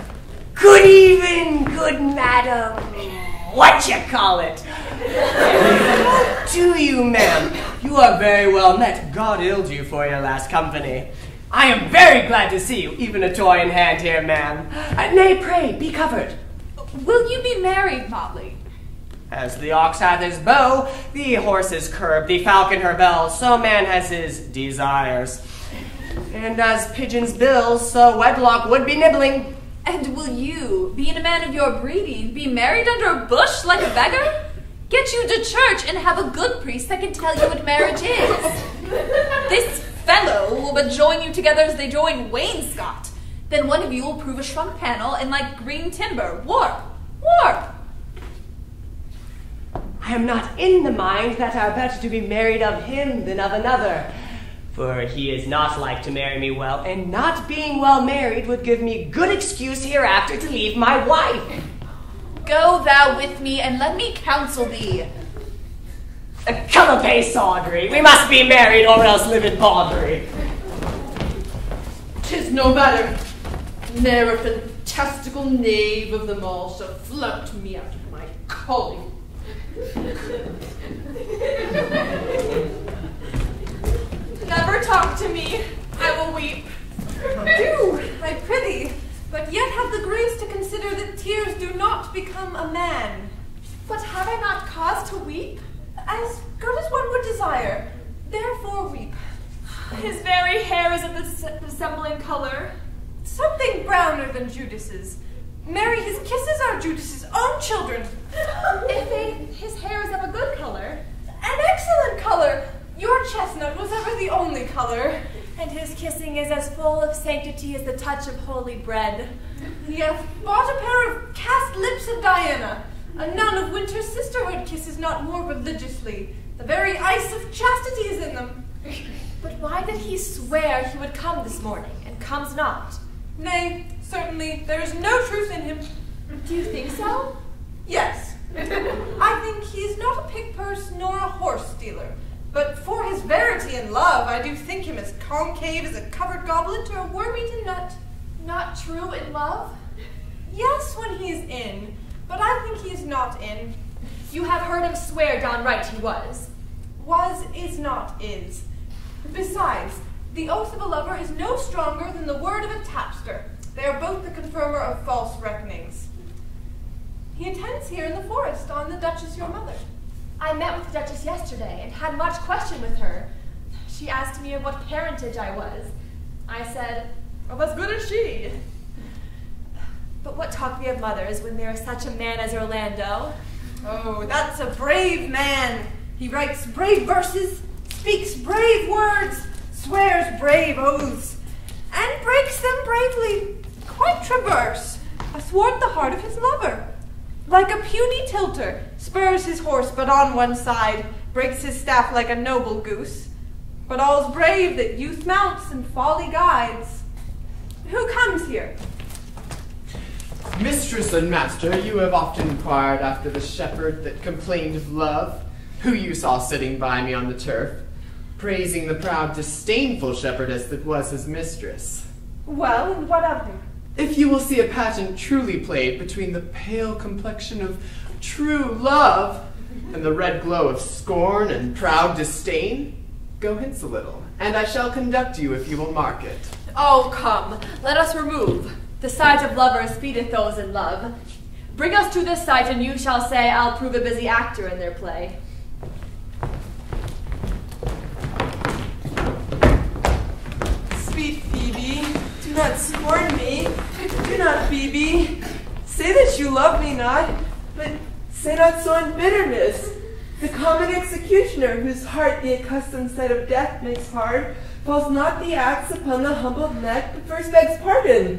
Speaker 3: Good even, good madam. What you call it? Do you, ma'am? You are very well met. God illed you for your last company. I am very glad to see you, even a toy in hand here, ma'am. Nay, pray, be covered.
Speaker 9: Will you be married, Motley?
Speaker 3: As the ox hath his bow, the horse his curb, the falcon her bell, so man has his desires. And as pigeon's bills, so wedlock would be nibbling.
Speaker 9: And will you, being a man of your breeding, be married under a bush like a beggar? Get you to church and have a good priest that can tell you what marriage is. This fellow will but join you together as they join wainscot. Then one of you will prove a shrunk panel and like green timber, warp.
Speaker 3: I am not in the mind that are better to be married of him than of another. For he is not like to marry me well, and not being well married would give me good excuse hereafter to leave my wife.
Speaker 9: Go thou with me, and let me counsel thee.
Speaker 3: Come apace, Audrey. We must be married, or else live in bawdry.
Speaker 8: 'Tis no matter. Ne'er a fantastical knave of them all shall flout me out of my calling.
Speaker 10: Never talk to me. I will weep. Do, I prithee, but yet have the grace to consider that tears do not become a man.
Speaker 5: But have I not cause to weep?
Speaker 10: As good as one would desire. Therefore weep.
Speaker 5: His very hair is of the dissembling color.
Speaker 10: Something browner than Judas's. Mary, his kisses are Judas's own children.
Speaker 5: His hair is of a good color.
Speaker 10: An excellent color. Your chestnut was ever the only color.
Speaker 6: And his kissing is as full of sanctity as the touch of holy bread.
Speaker 10: He hath bought a pair of cast lips of Diana. A nun of Winter's sisterhood kisses not more religiously. The very ice of chastity is in them.
Speaker 6: But why did he swear he would come this morning, and comes not?
Speaker 10: Nay, certainly, there is no truth in him.
Speaker 6: Do you think so?
Speaker 10: Yes. I think he is not a pick-purse nor a horse-stealer. But for his verity and love, I do think him as concave as a covered goblet or a worm-eaten nut.
Speaker 6: Not true in love?
Speaker 10: Yes, when he is in, but I think he is not in.
Speaker 6: You have heard him swear downright he was.
Speaker 10: Was is not is. Besides, the oath of a lover is no stronger than the word of a tapster. They are both the confirmer of false reckonings. He attends here in the forest on the Duchess your mother.
Speaker 6: I met with the Duchess yesterday and had much question with her. She asked me of what parentage I was. I said, of as good as she. But what talk we of mothers when there is such a man as Orlando?
Speaker 10: Oh, that's a brave man. He writes brave verses, speaks brave words, swears brave oaths, and breaks them bravely, quite traverse, athwart the heart of his lover. Like a puny tilter, spurs his horse but on one side, breaks his staff like a noble goose. But all's brave that youth mounts and folly guides. Who comes here?
Speaker 2: Mistress and master, you have often inquired after the shepherd that complained of love, who you saw sitting by me on the turf, praising the proud, disdainful shepherdess that was his mistress.
Speaker 10: Well, and what of him?
Speaker 2: If you will see a pageant truly played between the pale complexion of true love and the red glow of scorn and proud disdain, go hence a little, and I shall conduct you if you will mark it.
Speaker 6: Oh, come, let us remove. The sight of lovers feedeth those in love. Bring us to this sight, and you shall say I'll prove a busy actor in their play.
Speaker 11: Sweet Phoebe, do not scorn me. Do not, Phoebe. Say that you love me not, but say not so in bitterness. The common executioner, whose heart the accustomed sight of death makes hard, falls not the axe upon the humbled neck, but first begs pardon.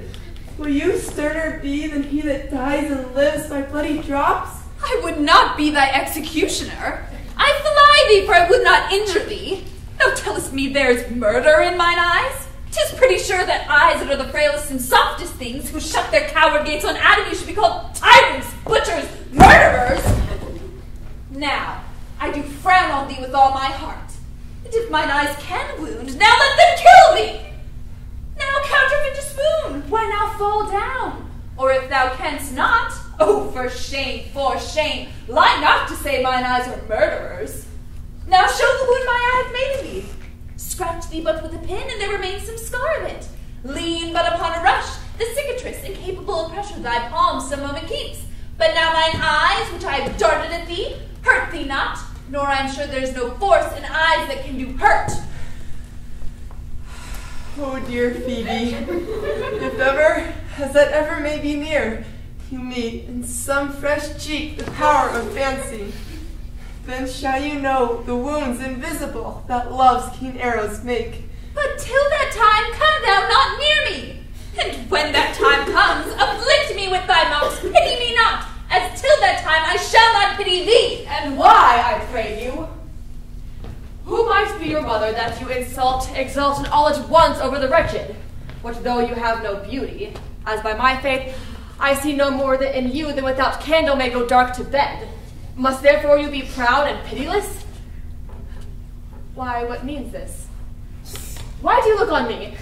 Speaker 11: Will you sterner be than he that dies and lives by bloody drops?
Speaker 9: I would not be thy executioner. I fly thee, for I would not injure thee. Thou tellest me there is murder in mine eyes. 'Tis pretty sure that eyes that are the frailest and softest things, who shut their coward gates on Adam, you should be called tyrants, butchers, murderers. Now, I do frown on thee with all my heart. And if mine eyes can wound, now let them kill thee. Now counterfeit to swoon, why now fall down? Or if thou canst not, oh, for shame, lie not to say mine eyes are murderers. Now show the wound my eye hath made in thee. Scratch thee but with a pin, and there remains some scar of it. Lean but upon a rush, the cicatrice, incapable of pressure, thy palm some moment keeps. But now mine eyes, which I have darted at thee, hurt thee not, nor I am sure there is no force in eyes that can do hurt.
Speaker 11: Oh, dear Phoebe, if ever, as that ever may be near, you meet in some fresh cheek the power of fancy, then shall you know the wounds invisible that love's keen arrows make.
Speaker 9: But till that time come thou not near me. And when that time comes, afflict me with thy mocks, pity me not, as till that time I shall not pity thee.
Speaker 6: And why, I pray you? Who might be your mother that you insult, exalt, and all at once over the wretched? What though you have no beauty, as by my faith, I see no more in you than without candle may go dark to bed. Must therefore you be proud and pitiless? Why, what means this? Why do you look on me?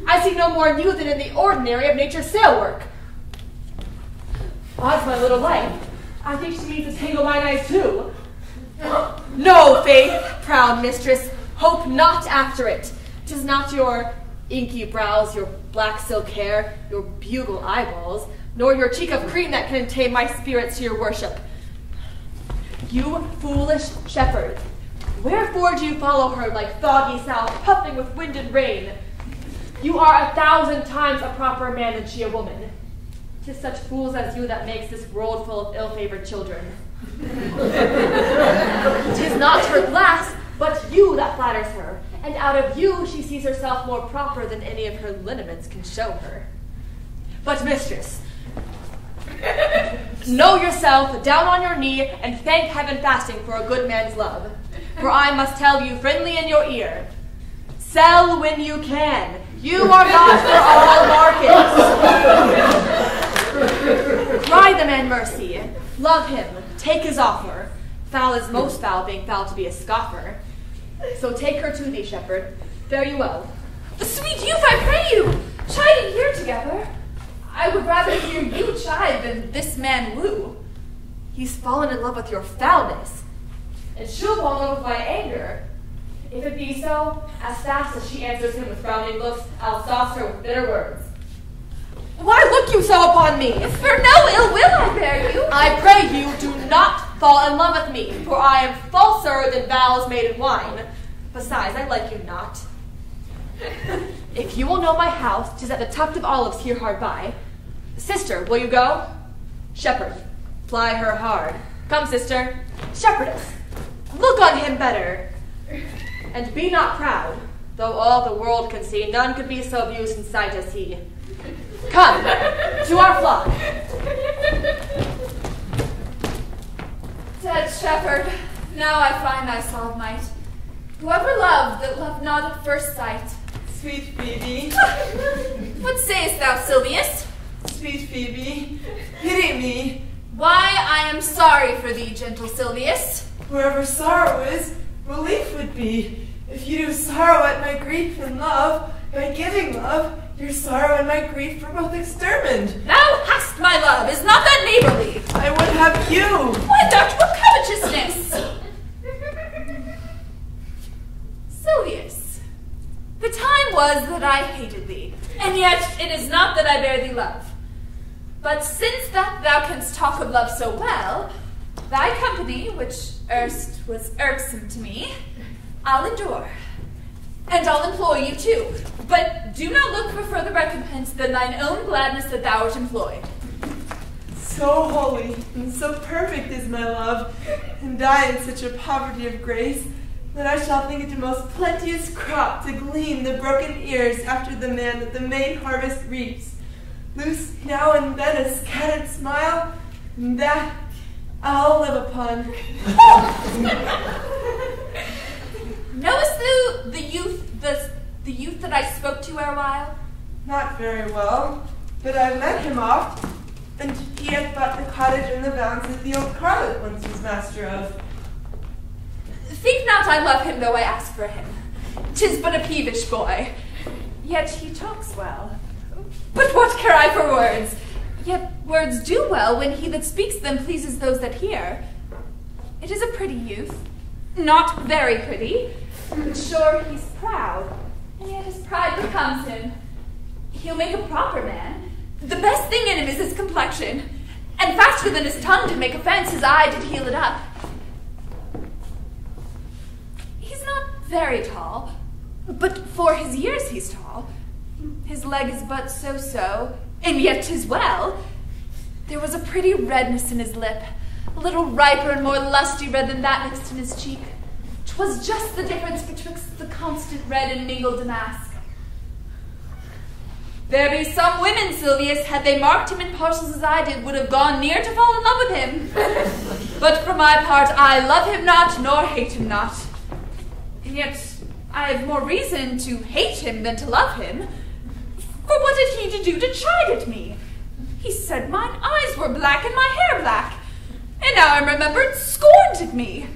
Speaker 6: I see no more in you than in the ordinary of nature's sail work. Odds my little life, I think she means to tangle mine eyes too. No, Faith, proud mistress, hope not after it. 'Tis not your inky brows, your black silk hair, your bugle eyeballs, nor your cheek of cream that can tame my spirits to your worship. You foolish shepherd, wherefore do you follow her like foggy south, puffing with wind and rain? You are 1,000 times a proper man than she a woman. 'Tis such fools as you that makes this world full of ill-favored children. 'Tis not her glass, but you that flatters her, and out of you she sees herself more proper than any of her lineaments can show her. But mistress, know yourself, down on your knee, and thank heaven fasting for a good man's love. For I must tell you friendly in your ear, sell when you can. You are not for all markets. Cry the man mercy. Love him. Take his offer. Foul is most foul, being foul to be a scoffer. So take her to thee, shepherd. Fare you well.
Speaker 9: Sweet youth, I pray you, chiding here together. I would rather hear you chide than this man woo.
Speaker 6: He's fallen in love with your foulness. and she'll fall in love with my anger. If it be so, as fast as she answers him with frowning looks, I'll sauce her with bitter words.
Speaker 7: Why look you so upon me?
Speaker 5: For no ill will I bear you.
Speaker 7: I pray you do not fall in love with me, for I am falser than vows made in wine. Besides, I like you not. If you will know my house, 'tis at the tuft of olives here hard by. Sister, will you go? Shepherd, ply her hard. Come, sister. Shepherdess, look on him better. And be not proud, though all the world can see, none could be so views in sight as he. Come, to our flock.
Speaker 5: Dead shepherd, now I find I solve might. Whoever loved that loved not at first sight.
Speaker 11: Sweet Phoebe.
Speaker 5: What sayest thou, Silvius?
Speaker 11: Sweet Phoebe, pity me.
Speaker 5: Why, I am sorry for thee, gentle Silvius.
Speaker 11: Wherever sorrow is, relief would be. If you do sorrow at my grief and love, by giving love, your sorrow and my grief were both extermined.
Speaker 5: Thou hast my love, is not that neighborly?
Speaker 11: I would have you.
Speaker 5: Why, thou'rt what covetousness? Silvius, the time was that I hated thee, and yet it is not that I bear thee love. But since that thou canst talk of love so well, thy company, which erst was irksome to me, I'll endure. And I'll employ you too. But do not look for further recompense than thine own gladness that thou art employed.
Speaker 11: So holy and so perfect is my love, and I in such a poverty of grace, that I shall think it a most plenteous crop to glean the broken ears after the man that the main harvest reaps. Loose now and then a scattered smile, and that I'll live upon.
Speaker 5: Knowest thou the youth that I spoke to erewhile?
Speaker 11: Not very well, but I've met him oft, and he hath bought the cottage and the bounds that the old Carlet once was master of.
Speaker 5: Think not I love him, though I ask for him. 'Tis but a peevish boy, yet he talks well. But what care I for words? Yet words do well when he that speaks them pleases those that hear. It is a pretty youth, not very pretty, but sure he's proud, and yet his pride becomes him. He'll make a proper man. The best thing in him is his complexion, and faster than his tongue did make offense, his eye did heal it up. He's not very tall, but for his years he's tall. His leg is but so-so, and yet 'tis well. There was a pretty redness in his lip, a little riper and more lusty red than that next in his cheek. 'Twas just the difference betwixt the constant red and mingled damask. There be some women, Silvius, had they marked him in parcels as I did, would have gone near to fall in love with him. But for my part, I love him not, nor hate him not. And yet I have more reason to hate him than to love him. For what had he to do to chide at me? He said mine eyes were black and my hair black, and now I'm remembered scorned at me.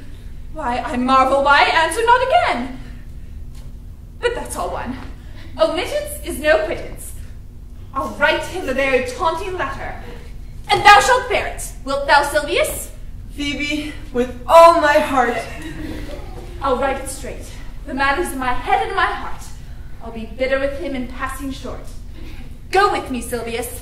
Speaker 5: Why, I marvel why I answer not again. But that's all one. Omittance is no quittance. I'll write him a very taunting letter, and thou shalt bear it. Wilt thou, Silvius?
Speaker 11: Phoebe, with all my heart.
Speaker 5: I'll write it straight. The matter's in my head and in my heart. I'll be bitter with him in passing short. Go with me, Silvius.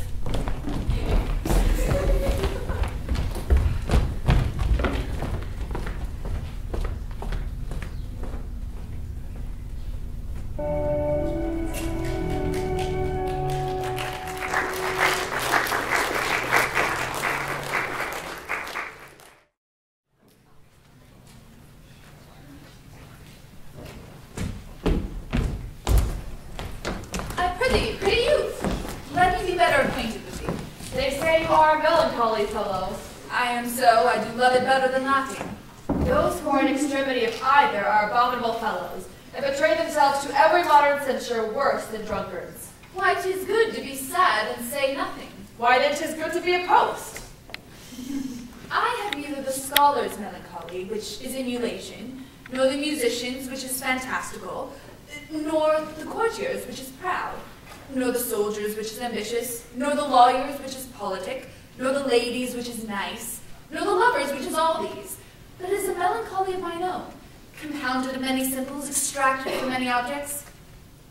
Speaker 5: I am so, I do love it better than laughing.
Speaker 6: Those who are in extremity of either are abominable fellows, and betray themselves to every modern censure worse than drunkards.
Speaker 5: Why, 'tis good to be sad and say nothing.
Speaker 6: Why then 'tis good to be a post.
Speaker 5: I have neither the scholar's melancholy, which is emulation, nor the musician's, which is fantastical, nor the courtier's, which is proud, nor the soldier's, which is ambitious, nor the lawyer's, which is politic, nor the lady's, which is nice, nor the lover's, which is all these, but it is a melancholy of mine own, compounded of many symbols extracted from many objects,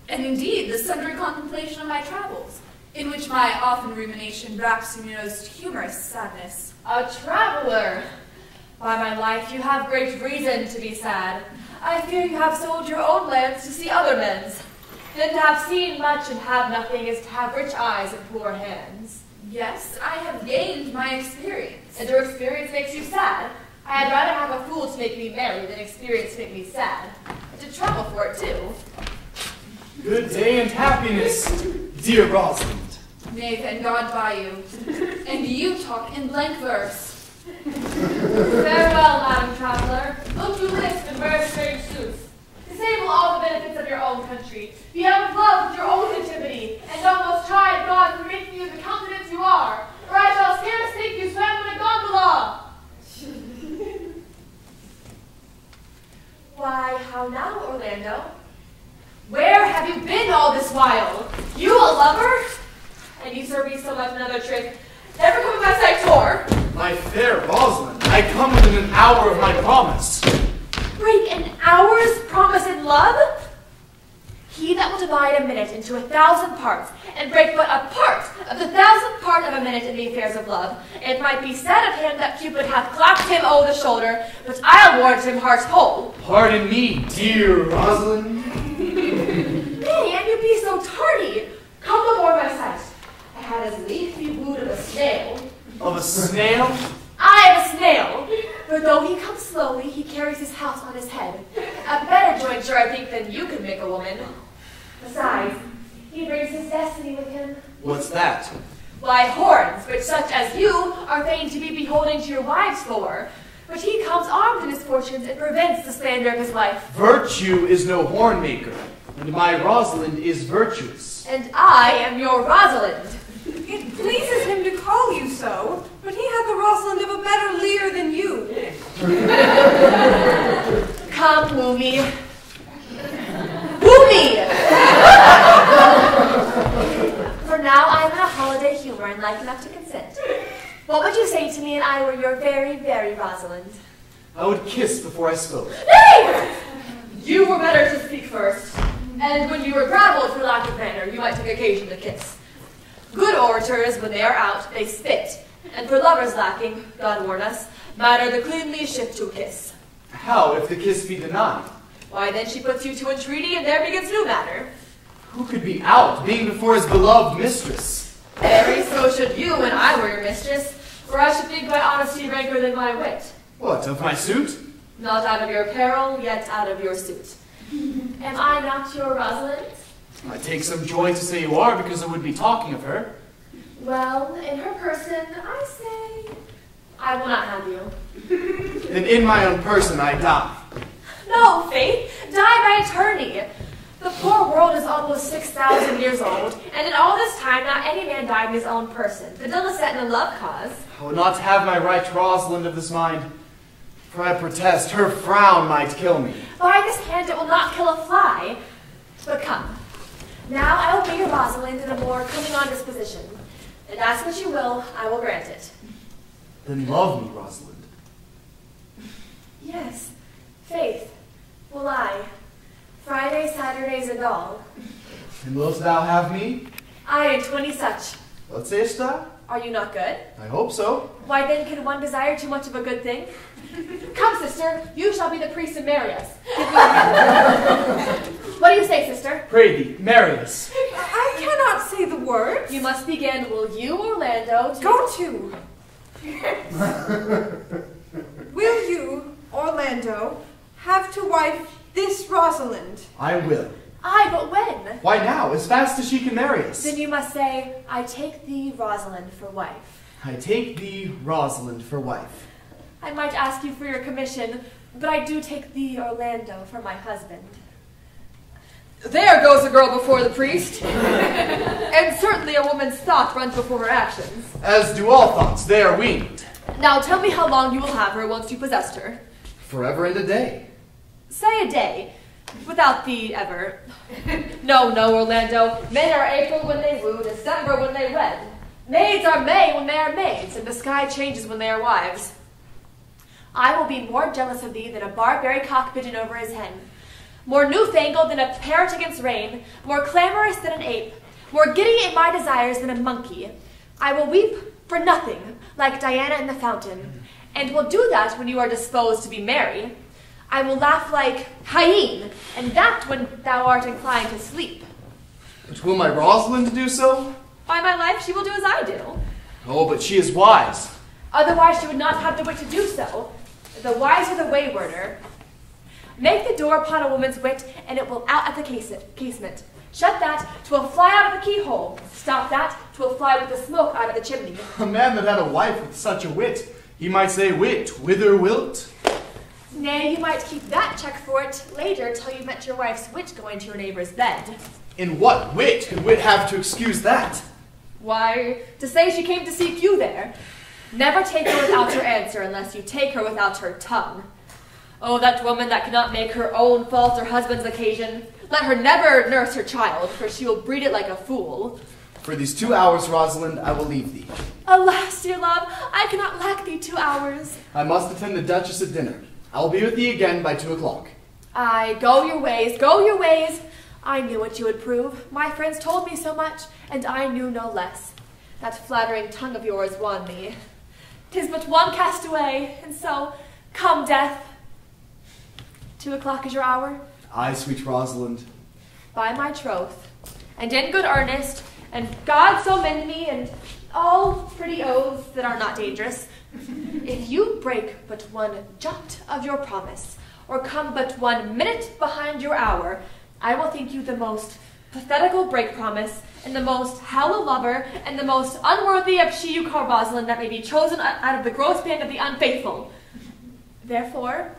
Speaker 5: and indeed the sundry contemplation of my travels, in which my often rumination wraps in most humorous sadness.
Speaker 6: A traveler! By my life, you have great reason to be sad. I fear you have sold your own lands to see other men's. Then to have seen much and have nothing is to have rich eyes and poor hands.
Speaker 5: Yes, I have gained my experience.
Speaker 6: And your experience makes you sad? I had rather have a fool to make me merry than experience to make me sad. And to trouble for it, too.
Speaker 1: Good day and happiness, dear Rosalind.
Speaker 5: Nay, then God buy you. And you talk in blank verse.
Speaker 6: Farewell, Madam Traveler. Look you lisp and wear strange suits. Disable all the benefits of your own country. Be out of love with your own nativity, and almost try God to make you the countenance you are, or I shall scarce think you swam in a gondola. Why, how now, Orlando? Where have you been all this while? You a lover? And you serve me so much another trick. Never come in my sight tour.
Speaker 1: My fair Rosalind, I come within an hour of my promise.
Speaker 6: Break an hour's promise in love? He that will divide a minute into 1,000 parts, and break but a part of the 1,000th part of a minute in the affairs of love, it might be said of him that Cupid hath clapped him o'er the shoulder, but I'll warrant him heart whole.
Speaker 1: Pardon me, dear Rosalind.
Speaker 6: Nay, and you be so tardy. Come no more my sight. I had as lief be wooed of a snail.
Speaker 1: Of a snail?
Speaker 6: I am a snail. For though he comes slowly, he carries his house on his head. A better jointure, I think, than you can make a woman. Besides, he brings his destiny with him.
Speaker 1: What's that?
Speaker 6: Why, horns, which such as you are fain to be beholding to your wives for. But he comes armed in his fortunes and prevents the slander of his life.
Speaker 1: Virtue is no horn maker, and my Rosalind is virtuous.
Speaker 6: And I am your Rosalind.
Speaker 10: It pleases him to call you so, but he hath the Rosalind of a better leer than you.
Speaker 6: Come, woo me. Woo me! For now I am in a holiday humor and like enough to consent. What would you say to me and I were your very, very Rosalind?
Speaker 1: I would kiss before I spoke.
Speaker 6: Nay! You were better to speak first. And when you were gravelled for lack of manner, you might take occasion to kiss. Good orators, when they are out, they spit. And for lovers lacking, God warn us, matter the cleanly shift to a kiss.
Speaker 1: How if the kiss be denied?
Speaker 6: Why, then she puts you to entreaty, and there begins new matter.
Speaker 1: Who could be out, being before his beloved mistress?
Speaker 6: Very so should you when I were your mistress, for I should think my honesty ranker than my wit.
Speaker 1: What, of my suit?
Speaker 6: Not out of your peril, yet out of your suit. Am I not your Rosalind?
Speaker 1: I take some joy to say you are, because I would be talking of her.
Speaker 6: Well, in her person, I say, I will not have you.
Speaker 1: Then in my own person I die.
Speaker 6: No, Faith, die by attorney. The poor world is almost 6,000 years old, and in all this time not any man died in his own person, Fidela set in a love cause.
Speaker 1: I will not have my right Rosalind of this mind, for I protest her frown might kill me.
Speaker 6: By this hand it will not kill a fly. But come, now I will be your Rosalind in a more coming on disposition, and ask what you will, I will grant it.
Speaker 1: Then love me, Rosalind.
Speaker 6: Yes, Faith, will I. Fridays, Saturdays, and all.
Speaker 1: And wilt thou have me?
Speaker 6: I and 20 such.
Speaker 1: What sayest thou?
Speaker 6: Are you not good?
Speaker 1: I hope so.
Speaker 6: Why then can one desire too much of a good thing? Come, sister, you shall be the priest and marry us. What do you say, sister?
Speaker 1: Pray thee, marry us.
Speaker 10: I cannot say the words.
Speaker 6: You must begin. Will you, Orlando,
Speaker 10: Go to. Will you, Orlando, have to wife this Rosalind?
Speaker 1: I will.
Speaker 6: Aye, but when?
Speaker 1: Why now, as fast as she can marry us?
Speaker 6: Then you must say, I take thee, Rosalind, for wife.
Speaker 1: I take thee, Rosalind, for wife.
Speaker 6: I might ask you for your commission, but I do take thee, Orlando, for my husband. There goes a girl before the priest. And certainly a woman's thought runs before her actions.
Speaker 1: As do all thoughts, they are winged.
Speaker 6: Now tell me how long you will have her once you possessed her.
Speaker 1: Forever and a day.
Speaker 6: Say a day, without the ever. No, Orlando. Men are April when they woo, December when they wed. Maids are May when they are maids, and the sky changes when they are wives. I will be more jealous of thee than a barbary cock-pigeon over his hen, more newfangled than a parrot against rain, more clamorous than an ape, more giddy in my desires than a monkey. I will weep for nothing, like Diana in the fountain, and will do that when you are disposed to be merry. I will laugh like Hyene, and that when thou art inclined to sleep.
Speaker 1: But will my Rosalind do so?
Speaker 6: By my life, she will do as I do.
Speaker 1: Oh, but she is wise.
Speaker 6: Otherwise, she would not have the wit to do so. The wiser, the waywarder. Make the door upon a woman's wit, and it will out at the casement. Shut that, 'twill fly out of the keyhole. Stop that, twill fly with the smoke out of the chimney.
Speaker 1: A man that had a wife with such a wit, he might say, wit, whither wilt?
Speaker 6: Nay, you might keep that check for it later till you met your wife's wit going to your neighbor's bed.
Speaker 1: In what wit could wit have to excuse that?
Speaker 6: Why, to say she came to seek you there. Never take her without her answer unless you take her without her tongue. Oh, that woman that cannot make her own fault her husband's occasion, let her never nurse her child, for she will breed it like a fool.
Speaker 1: For these 2 hours, Rosalind, I will leave thee.
Speaker 6: Alas, dear love, I cannot lack thee 2 hours.
Speaker 1: I must attend the Duchess at dinner. I will be with thee again by 2 o'clock.
Speaker 6: Aye, go your ways, go your ways. I knew what you would prove. My friends told me so much, and I knew no less. That flattering tongue of yours won me. 'Tis but one cast away, and so, come death. 2 o'clock is your hour?
Speaker 1: Aye, sweet Rosalind.
Speaker 6: By my troth, and in good earnest, and God so mend me, and all pretty oaths that are not dangerous, if you break but one jot of your promise, or come but 1 minute behind your hour, I will think you the most pathetical break promise, and the most hollow lover, and the most unworthy of she you call Rosalind that may be chosen out of the gross band of the unfaithful. Therefore,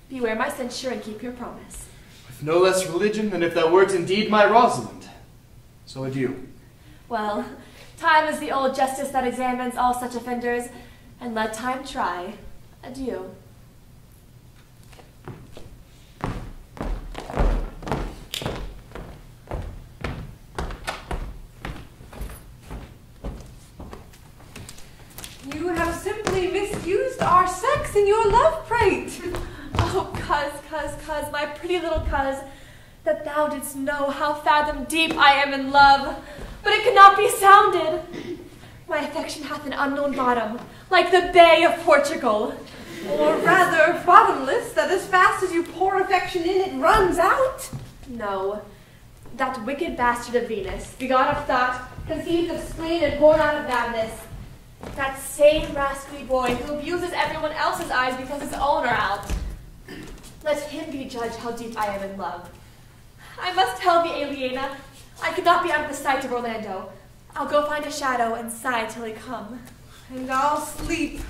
Speaker 6: beware my censure and keep your promise.
Speaker 1: With no less religion than if thou wert indeed my Rosalind. So adieu.
Speaker 6: Well, time is the old justice that examines all such offenders, and let time try. Adieu.
Speaker 10: You have simply misused our sex in your love prate.
Speaker 6: Oh, cuz, my pretty little cuz, that thou didst know how fathom deep I am in love, but it cannot be sounded. My affection hath an unknown bottom, like the Bay of Portugal.
Speaker 10: Or rather, bottomless, that as fast as you pour affection in, it runs out.
Speaker 6: No, that wicked bastard of Venus, begot of thought, conceived of spleen, and born out of madness. That same rascally boy who abuses everyone else's eyes because his own are out. Let him be judge how deep I am in love. I must tell thee, Aliena, I could not be out of the sight of Orlando. I'll go find a shadow and sigh till he come.
Speaker 10: And I'll sleep.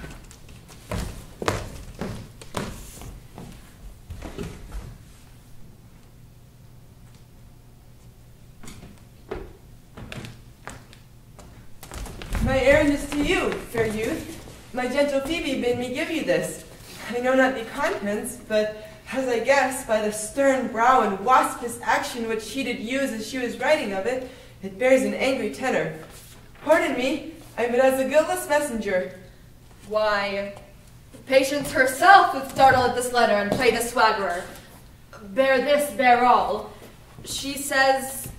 Speaker 11: My errand is to you, fair youth. My gentle Phoebe bid me give you this. I know not the contents, but as I guess by the stern brow and waspish action which she did use as she was writing of it, it bears an angry tenor. Pardon me, I am but as a guiltless messenger.
Speaker 6: Why, Patience herself would startle at this letter and play the swaggerer. Bear this, bear all. She says,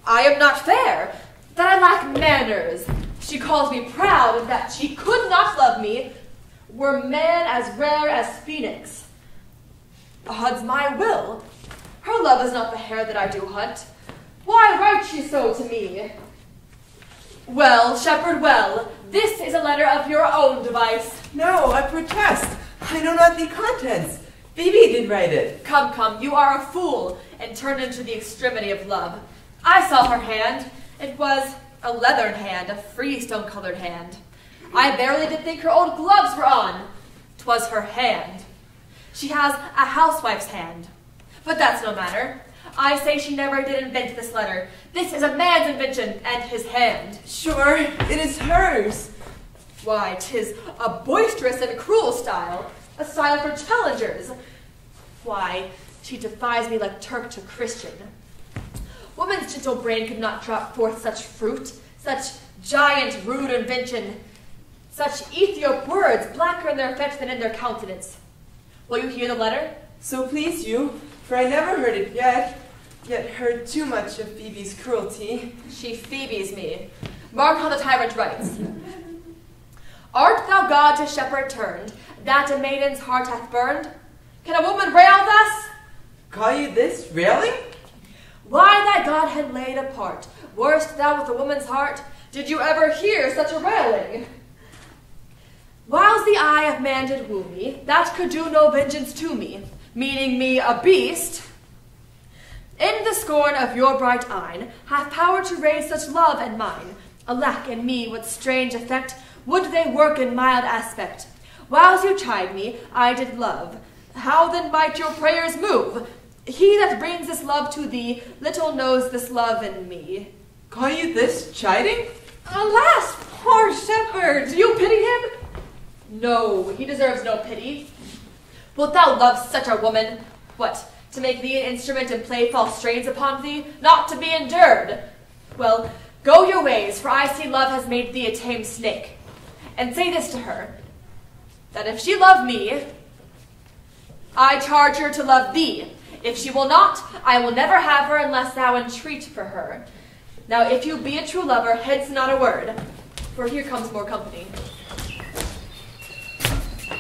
Speaker 6: I am not fair, that I lack manners. She calls me proud, and that she could not love me, were man as rare as phoenix. Odds my will, her love is not the hare that I do hunt. Why writes she so to me? Well, shepherd, well, this is a letter of your own device.
Speaker 11: No, I protest. I know not the contents. Phoebe did write it.
Speaker 6: Come, come, you are a fool, and turned into the extremity of love. I saw her hand. It was a leathern hand, a free stone-colored hand. I barely did think her old gloves were on. 'Twas her hand. She has a housewife's hand. But that's no matter. I say she never did invent this letter. This is a man's invention, and his hand.
Speaker 11: Sure, it is hers.
Speaker 6: Why, 'tis a boisterous and cruel style, a style for challengers. Why, she defies me like Turk to Christian. Woman's gentle brain could not drop forth such fruit, such giant rude invention. Such Ethiop words, blacker in their effect than in their countenance. Will you hear the letter?
Speaker 11: So please you, for I never heard it yet heard too much of Phoebe's cruelty.
Speaker 6: She Phoebes me. Mark how the tyrant writes. Art thou God to shepherd turned, that a maiden's heart hath burned? Can a woman rail thus?
Speaker 11: Call you this railing?
Speaker 6: Why thy Godhead laid apart, worst thou with a woman's heart? Did you ever hear such a railing? Whiles the eye of man did woo me, that could do no vengeance to me, meaning me a beast, in the scorn of your bright eyne, hath power to raise such love and mine. Alack, in me what strange effect would they work in mild aspect? Whiles you chide me, I did love. How then might your prayers move? He that brings this love to thee, little knows this love in me.
Speaker 11: Call you this chiding?
Speaker 6: Alas, poor shepherd! Do you pity him? No, he deserves no pity. Wilt thou love such a woman? What, to make thee an instrument and play false strains upon thee? Not to be endured. Well, go your ways, for I see love has made thee a tame snake. And say this to her, that if she love me, I charge her to love thee. If she will not, I will never have her unless thou entreat for her. Now if you be a true lover, hence not a word, for here comes more company.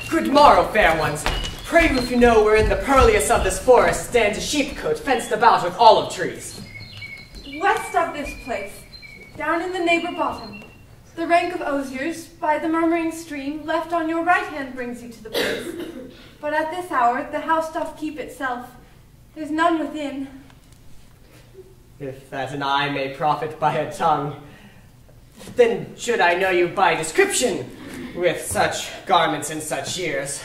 Speaker 3: Good morrow, fair ones. Pray you if you know where in the purliest of this forest stands a sheepcote fenced about with olive trees.
Speaker 10: West of this place, down in the neighbor bottom, the rank of osiers by the murmuring stream left on your right hand brings you to the place. But at this hour the house doth keep itself. There's none within.
Speaker 3: If that an eye may profit by a tongue, then should I know you by description, with such garments and such years.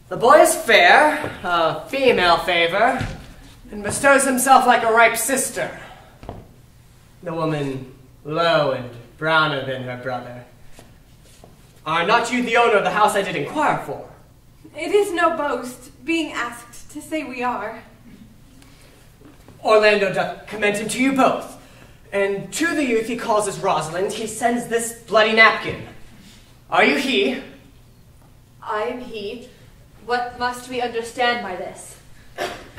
Speaker 3: The boy is fair, a female favor, and bestows himself like a ripe sister. The woman low and browner than her brother. Are not you the owner of the house I did inquire for?
Speaker 10: It is no boast, being asked to say we are.
Speaker 3: Orlando doth commend him to you both, and to the youth he calls as Rosalind he sends this bloody napkin. Are you he?
Speaker 6: I am he. What must we understand by this?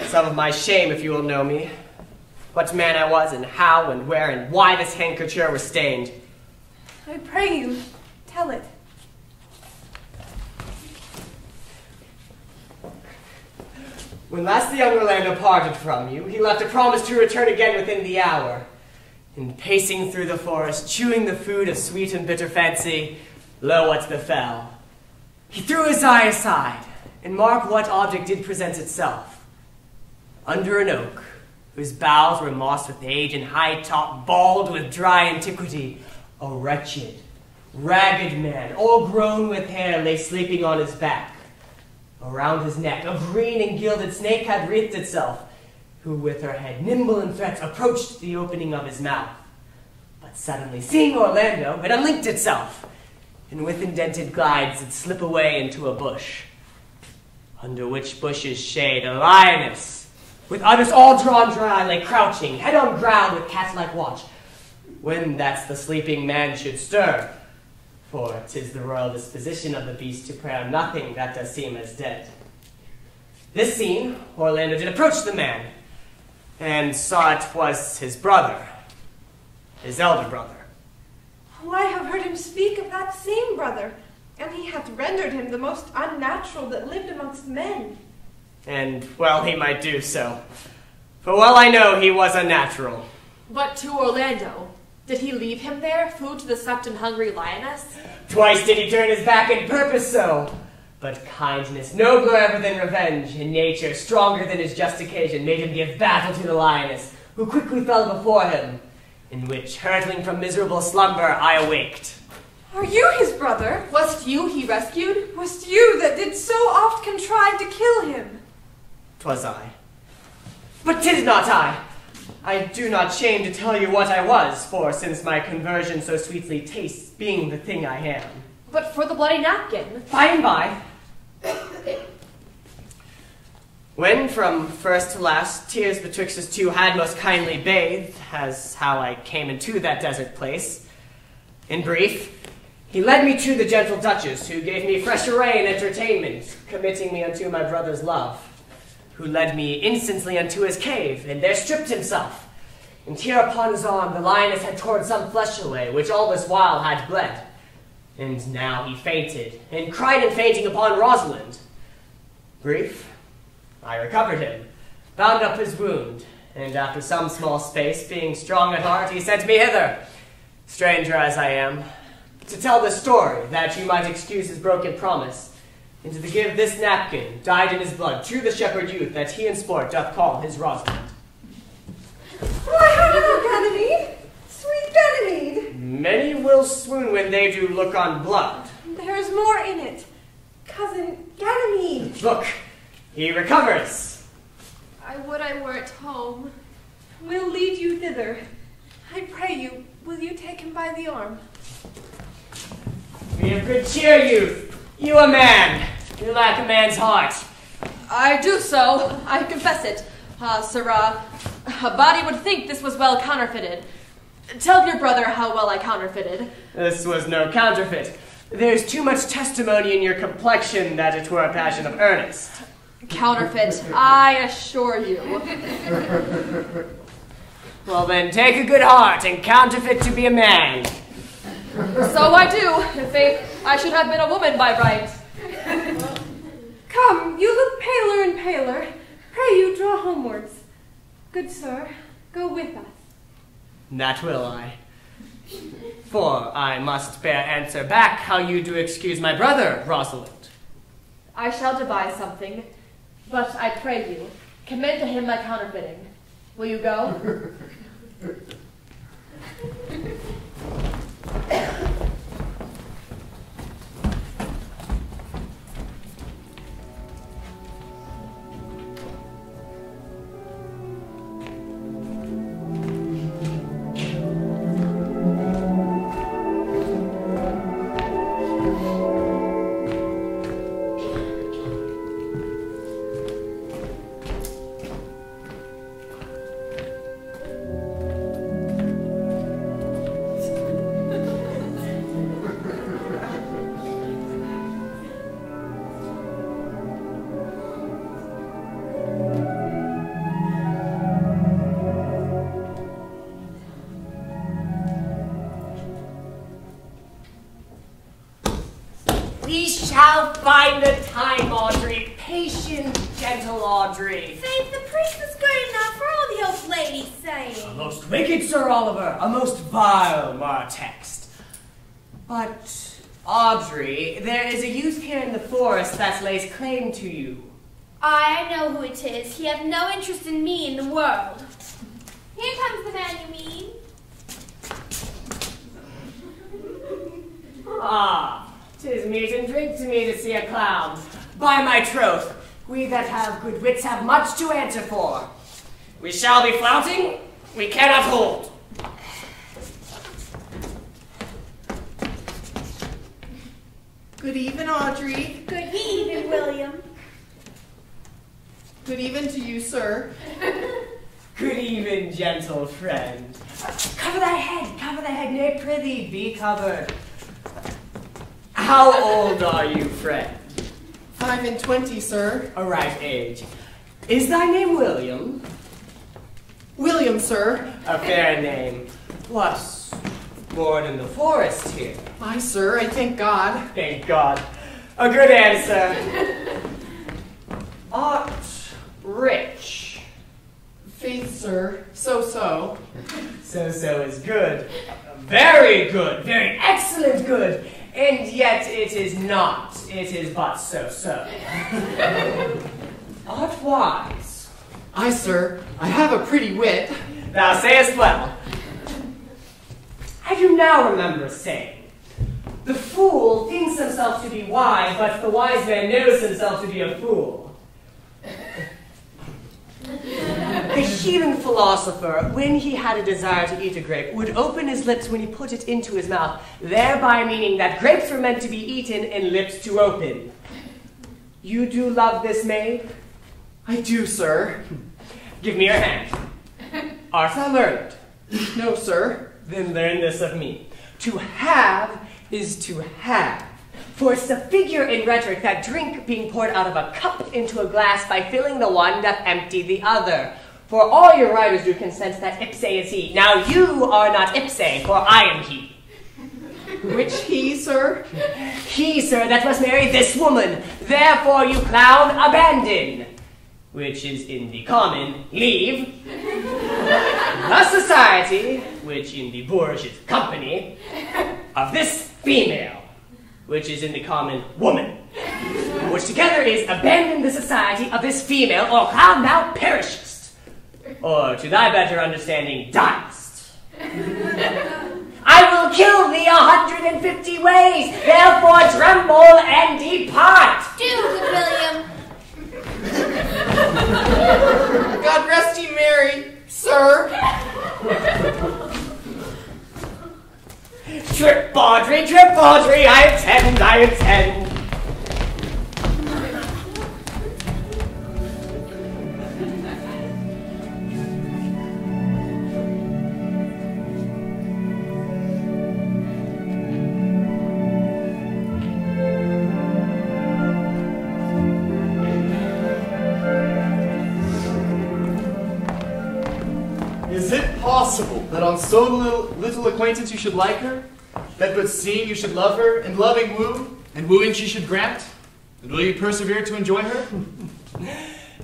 Speaker 3: Some of my shame, if you will know me. What man I was, and how, and where, and why this handkerchief was stained.
Speaker 10: I pray you, tell it.
Speaker 3: When last the young Orlando parted from you, he left a promise to return again within the hour. And pacing through the forest, chewing the food of sweet and bitter fancy, lo, what befell. He threw his eye aside, and mark what object did present itself. Under an oak, whose boughs were mossed with age and high-topped, bald with dry antiquity, a wretched, ragged man, all grown with hair, lay sleeping on his back. Around his neck, a green and gilded snake had wreathed itself, who with her head nimble in threats approached the opening of his mouth. But suddenly, seeing Orlando, it unlinked itself, and with indented glides it slip away into a bush, under which bush's shade a lioness, with udders all drawn dry, lay crouching, head on ground with cat-like watch, when that's the sleeping man should stir, for 'tis the royal disposition of the beast to prey on nothing that does seem as dead. This seen, Orlando did approach the man, and saw it was his brother, his elder brother.
Speaker 10: Oh, I have heard him speak of that same brother, and he hath rendered him the most unnatural that lived amongst men.
Speaker 3: And well he might do so, for well I know he was unnatural.
Speaker 6: But to Orlando, did he leave him there, food to the sucked and hungry lioness?
Speaker 3: Twice did he turn his back in purpose so, but kindness, nobler ever than revenge, and nature, stronger than his just occasion, made him give battle to the lioness, who quickly fell before him, in which, hurtling from miserable slumber, I awaked.
Speaker 10: Are you his brother?
Speaker 6: Was't you he rescued?
Speaker 10: Was't you that did so oft contrive to kill him?
Speaker 3: 'Twas I. But 'tis not I. I do not shame to tell you what I was, for since my conversion so sweetly tastes, being the thing I am.
Speaker 6: But for the bloody napkin.
Speaker 3: By and by. When from first to last tears betwixt us two had most kindly bathed, as how I came into that desert place. In brief, He led me to the gentle Duchess, who gave me fresh array and entertainment, committing me unto my brother's love, who led me instantly unto his cave, and there stripped himself. And here upon his arm the lioness had torn some flesh away, which all this while had bled. And now he fainted, and cried in fainting upon Rosalind. Brief, I recovered him, bound up his wound, and after some small space, being strong at heart, he sent me hither, stranger as I am, to tell this story, that you might excuse his broken promise, and to give this napkin, dyed in his blood, to the shepherd youth that he in sport doth call his Rosalind.
Speaker 10: Why, hello, Ganymede! Sweet Ganymede!
Speaker 3: Many will swoon when they do look on blood.
Speaker 10: There is more in it. Cousin Ganymede!
Speaker 3: Look, he recovers.
Speaker 6: I would I were at home.
Speaker 10: We'll lead you thither.
Speaker 6: I pray you, will you take him by the arm?
Speaker 3: Be of good cheer, youth. You a man. You lack a man's heart.
Speaker 7: I do so, I confess it. Sirrah, a body would think this was well counterfeited. Tell your brother how well I counterfeited.
Speaker 3: This was no counterfeit. There's too much testimony in your complexion that it were a passion of earnest.
Speaker 7: Counterfeit, I assure you.
Speaker 3: Well then, take a good heart and counterfeit to be a man.
Speaker 7: So I do, if I should have been a woman by right.
Speaker 10: Come, you look paler and paler. Pray you draw homewards. Good sir, go with us.
Speaker 3: That will I. For I must bear answer back how you do excuse my brother, Rosalind.
Speaker 7: I shall devise something, but I pray you, commend to him my counterfeiting. Will you go?
Speaker 3: We shall find the time, Audrey. Patient, gentle Audrey.
Speaker 12: Faith, the priest is good enough for all the old lady's saying.
Speaker 3: A most wicked Sir Oliver, a most vile Martext. But, Audrey, there is a youth here in the forest that lays claim to you.
Speaker 12: I know who it is. He hath no interest in me in the world. Here comes the man you mean.
Speaker 3: Ah, 'tis meat and drink to me to see a clown. By my troth, we that have good wits have much to answer for. We shall be flouting, we cannot hold.
Speaker 8: Good even, Audrey.
Speaker 12: Good evening, William.
Speaker 8: Good even to you, sir.
Speaker 3: Good even, gentle friend. Cover thy head, nay, prithee, be covered. How old are you, friend?
Speaker 8: 5 and 20, sir.
Speaker 3: A right age. Is thy name William?
Speaker 8: William, sir.
Speaker 3: A fair name. What, born in the forest here?
Speaker 8: Aye, sir, I thank God.
Speaker 3: Thank God. A good answer. Art rich.
Speaker 8: Faith, sir, so.
Speaker 3: So is good. Very good. Very excellent good. And yet it is not. It is but so. Art wise.
Speaker 8: Aye, sir, I have a pretty wit.
Speaker 3: Thou sayest well. I do now remember a saying. The fool thinks himself to be wise, but the wise man knows himself to be a fool. The heathen philosopher, when he had a desire to eat a grape, would open his lips when he put it into his mouth, thereby meaning that grapes were meant to be eaten and lips to open. You do love this maid?
Speaker 8: I do, sir.
Speaker 3: Give me your hand. Art thou learned?
Speaker 8: No, sir.
Speaker 3: Then learn this of me. To have is to have. For it's the figure in rhetoric that drink being poured out of a cup into a glass by filling the one doth empty the other. For all your writers do consent that ipse is he. Now you are not ipse, for I am he.
Speaker 8: Which he, sir?
Speaker 3: He, sir, that must marry this woman. Therefore, you clown, abandon. Which is in the common, leave. The society, which in the boorish is company, of this female, which is in the common, woman. Which together is abandon the society of this female, or clown thou perishest. Or, to thy better understanding, diest. I will kill thee 150 ways, therefore tremble and depart.
Speaker 12: Do, good William.
Speaker 2: God rest ye merry, sir.
Speaker 3: Trip, Audrey, I attend.
Speaker 1: Is it possible that on so little acquaintance you should like her? That but seeing you should love her, and loving woo, and wooing she should grant? And will you persevere to enjoy her?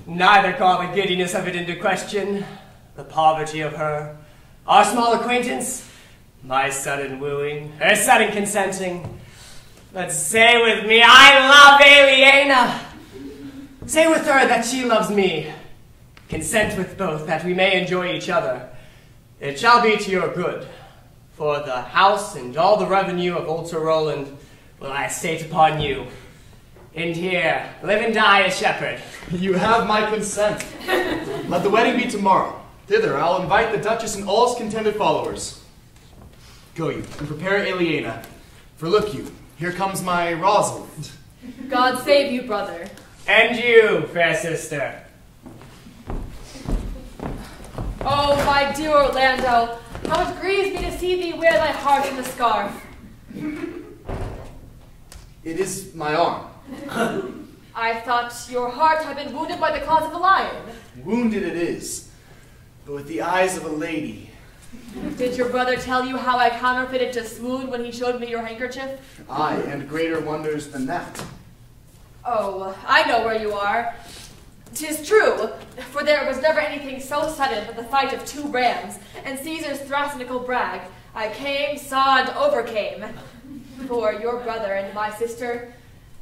Speaker 3: Neither call the giddiness of it into question, the poverty of her, our small acquaintance, my sudden wooing, her sudden consenting. But say with me, I love Aliena. Say with her that she loves me. Consent with both, that we may enjoy each other. It shall be to your good. For the house and all the revenue of old Sir Roland will I estate upon you. And here, live and die a shepherd.
Speaker 1: You have my consent. Let the wedding be tomorrow. Thither I'll invite the Duchess and all contented followers. Go you, and prepare Aliena. For look you, here comes my Rosalind.
Speaker 6: God save you, brother.
Speaker 3: And you, fair sister.
Speaker 6: Oh, my dear Orlando, how it grieves me to see thee wear thy heart in the scarf.
Speaker 1: It is my arm.
Speaker 6: I thought your heart had been wounded by the claws of a lion.
Speaker 1: Wounded it is, but with the eyes of a lady.
Speaker 6: Did your brother tell you how I counterfeited to swoon when he showed me your handkerchief?
Speaker 1: Aye, and greater wonders than that.
Speaker 6: Oh, I know where you are. 'Tis true, for there was never anything so sudden but the fight of two rams, and Caesar's thrasinical brag. I came, saw, and overcame. For your brother and my sister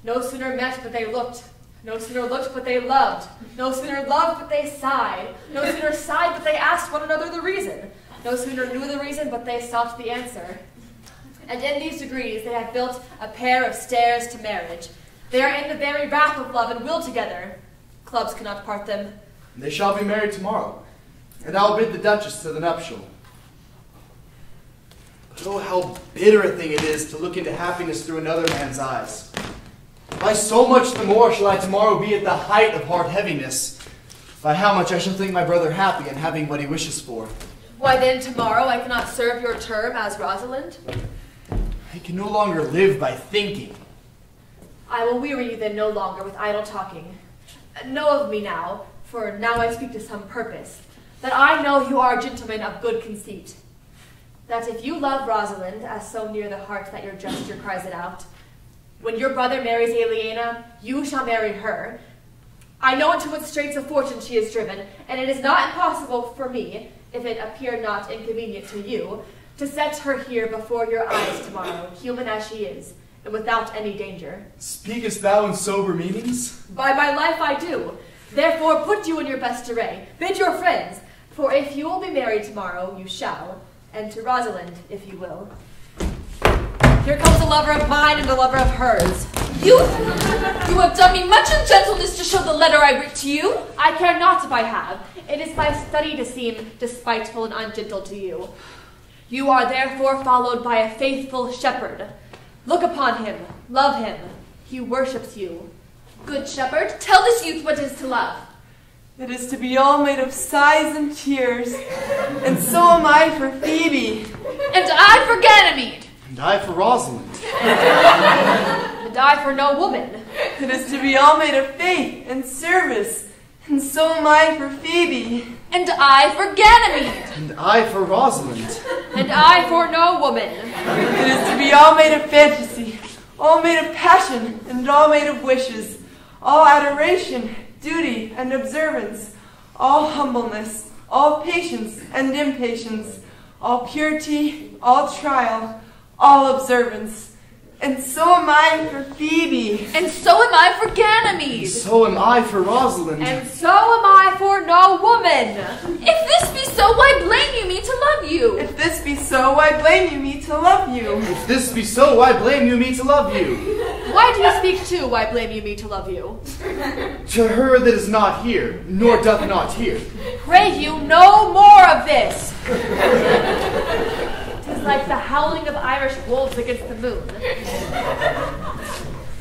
Speaker 6: no sooner met but they looked, no sooner looked but they loved, no sooner loved but they sighed, no sooner sighed but they asked one another the reason, no sooner knew the reason but they sought the answer. And in these degrees they have built a pair of stairs to marriage. They are in the very wrath of love and will together. Clubs cannot part them.
Speaker 1: They shall be married tomorrow, and I'll bid the Duchess to the nuptial. But oh, how bitter a thing it is to look into happiness through another man's eyes. By so much the more shall I tomorrow be at the height of heart heaviness, by how much I shall think my brother happy in having what he wishes for.
Speaker 6: Why then tomorrow I cannot serve your term as Rosalind?
Speaker 1: I can no longer live by thinking.
Speaker 6: I will weary you then no longer with idle talking. Know of me now, for now I speak to some purpose, that I know you are a gentleman of good conceit. That if you love Rosalind, as so near the heart that your gesture cries it out, when your brother marries Aliena, you shall marry her. I know into what straits of fortune she is driven, and it is not impossible for me, if it appear not inconvenient to you, to set her here before your eyes tomorrow, human as she is, and without any danger.
Speaker 1: Speakest thou in sober meanings?
Speaker 6: By my life I do. Therefore put you in your best array. Bid your friends, for if you will be married tomorrow, you shall, and to Rosalind, if you will. Here comes a lover of mine and a lover of hers.
Speaker 9: You have done me much ungentleness to show the letter I writ to you.
Speaker 6: I care not if I have. It is my study to seem despiteful and ungentle to you. You are therefore followed by a faithful shepherd. Look upon him, love him. He worships you.
Speaker 9: Good shepherd, tell this youth what is to love.
Speaker 11: It is to be all made of sighs and tears, and so am I for Phoebe.
Speaker 9: And I for Ganymede.
Speaker 1: And I for Rosalind.
Speaker 6: And I for no woman.
Speaker 11: It is to be all made of faith and service, and so am I for Phoebe.
Speaker 5: And I for Ganymede.
Speaker 1: And I for Rosalind.
Speaker 6: And I for no woman.
Speaker 11: It is to be all made of fantasy, all made of passion, and all made of wishes, all adoration, duty, and observance, all humbleness, all patience and impatience, all purity, all trial, all observance. And so am I for Phoebe.
Speaker 5: And so am I for Ganymede.
Speaker 1: And so am I for Rosalind.
Speaker 6: And so am I for no woman.
Speaker 5: If this be so, why blame you me to love you?
Speaker 11: If this be so, why blame you me to love you?
Speaker 1: If this be so, why blame you me to love you?
Speaker 6: Why do you speak to? Why blame you me to love you?
Speaker 1: To her that is not here, nor doth not hear.
Speaker 6: Pray you no more of this. 'Tis like the howling of Irish wolves against the moon.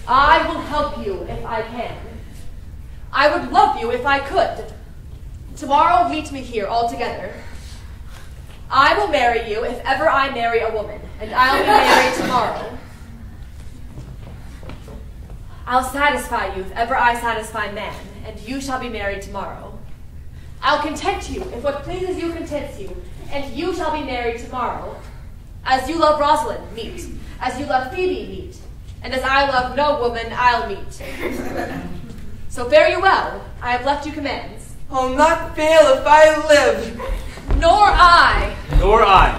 Speaker 6: I will help you if I can. I would love you if I could. Tomorrow meet me here all together. I will marry you if ever I marry a woman, and I'll be married tomorrow. I'll satisfy you if ever I satisfy man, and you shall be married tomorrow. I'll content you if what pleases you contents you, and you shall be married tomorrow. As you love Rosalind, meet. As you love Phoebe, meet. And as I love no woman, I'll meet. So fare you well. I have left you commands.
Speaker 11: I'll not fail if I live.
Speaker 6: Nor I.
Speaker 3: Nor I.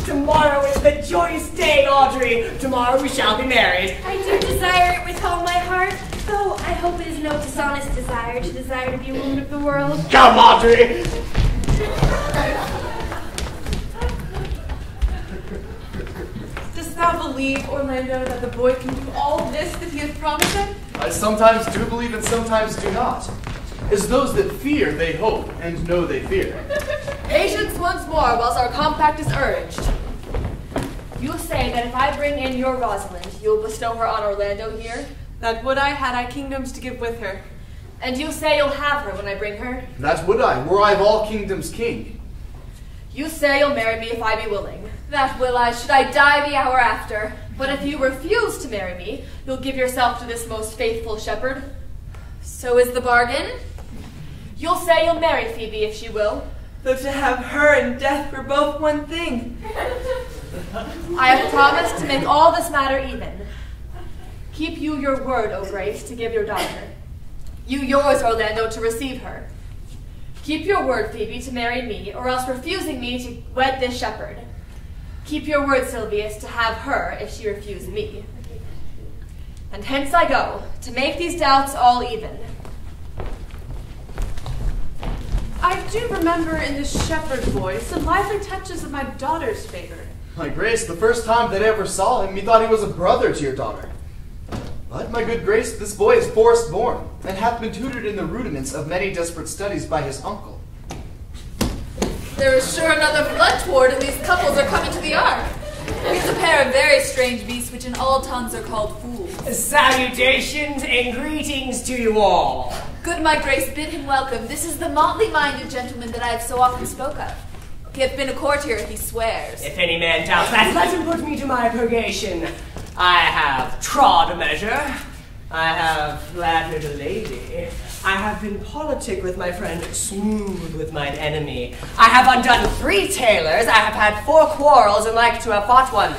Speaker 3: Tomorrow is the joyous day, Audrey. Tomorrow we shall be married.
Speaker 12: I do desire it with all my heart, though I hope it is no dishonest desire to be a woman of the world.
Speaker 3: Come, Audrey.
Speaker 8: Dost thou believe, Orlando, that the boy can do all this that he has promised him?
Speaker 1: I sometimes do believe and sometimes do not. As those that fear, they hope, and know they fear.
Speaker 6: Patience once more, whilst our compact is urged. You say that if I bring in your Rosalind, you will bestow her on Orlando here?
Speaker 8: That would I, had I kingdoms to give with her.
Speaker 6: And you say you'll have her when I bring her?
Speaker 1: That would I, were I of all kingdoms king.
Speaker 6: You say you'll marry me if I be willing.
Speaker 5: That will I, should I die the hour after.
Speaker 6: But if you refuse to marry me, you'll give yourself to this most faithful shepherd.
Speaker 5: So is the bargain?
Speaker 6: You'll say you'll marry Phoebe if she will.
Speaker 11: Though to have her and death were both one thing.
Speaker 6: I have promised to make all this matter even. Keep you your word, O Grace, to give your daughter. You yours, Orlando, to receive her. Keep your word, Phoebe, to marry me, or else refusing me to wed this shepherd. Keep your word, Silvius, to have her if she refuse me. And hence I go, to make these doubts all even.
Speaker 8: I do remember in this shepherd boy some lively touches of my daughter's favor.
Speaker 1: My Grace, the first time that I ever saw him, methought he was a brother to your daughter. But, my good Grace, this boy is forest born, and hath been tutored in the rudiments of many desperate studies by his uncle.
Speaker 5: There is sure another flood toward, and these couples are coming to the ark. Here's a pair of very strange beasts, which in all tongues are called fools.
Speaker 3: Salutations and greetings to you all.
Speaker 5: Good my Grace, bid him welcome. This is the motley-minded gentleman that I have so often spoke of. He hath been a courtier, he swears.
Speaker 3: If any man doubts that, let him put me to my purgation. I have trod a measure. I have flattered a lady. I have been politic with my friend, smooth with mine enemy. I have undone 3 tailors. I have had 4 quarrels and like to have fought one.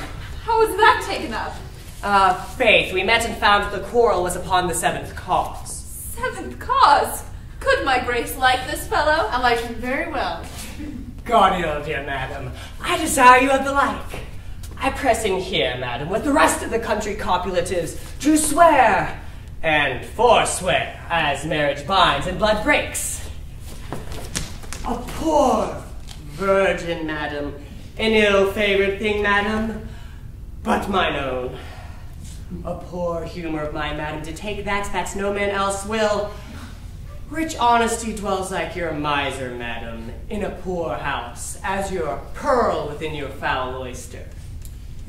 Speaker 5: How was that taken up?
Speaker 3: Faith, we met and found that the quarrel was upon the 7th cause.
Speaker 5: 7th cause? Could my Grace like this fellow?
Speaker 8: I like him very well.
Speaker 3: God ill, dear madam, I desire you of the like. I press in here, madam, with the rest of the country copulatives, to swear and forswear, as marriage binds and blood breaks. A poor virgin, madam, an ill-favored thing, madam, but mine own. A poor humor of mine, madam, to take that's no man else will. Rich honesty dwells like your miser, madam, in a poor house, as your pearl within your foul oyster.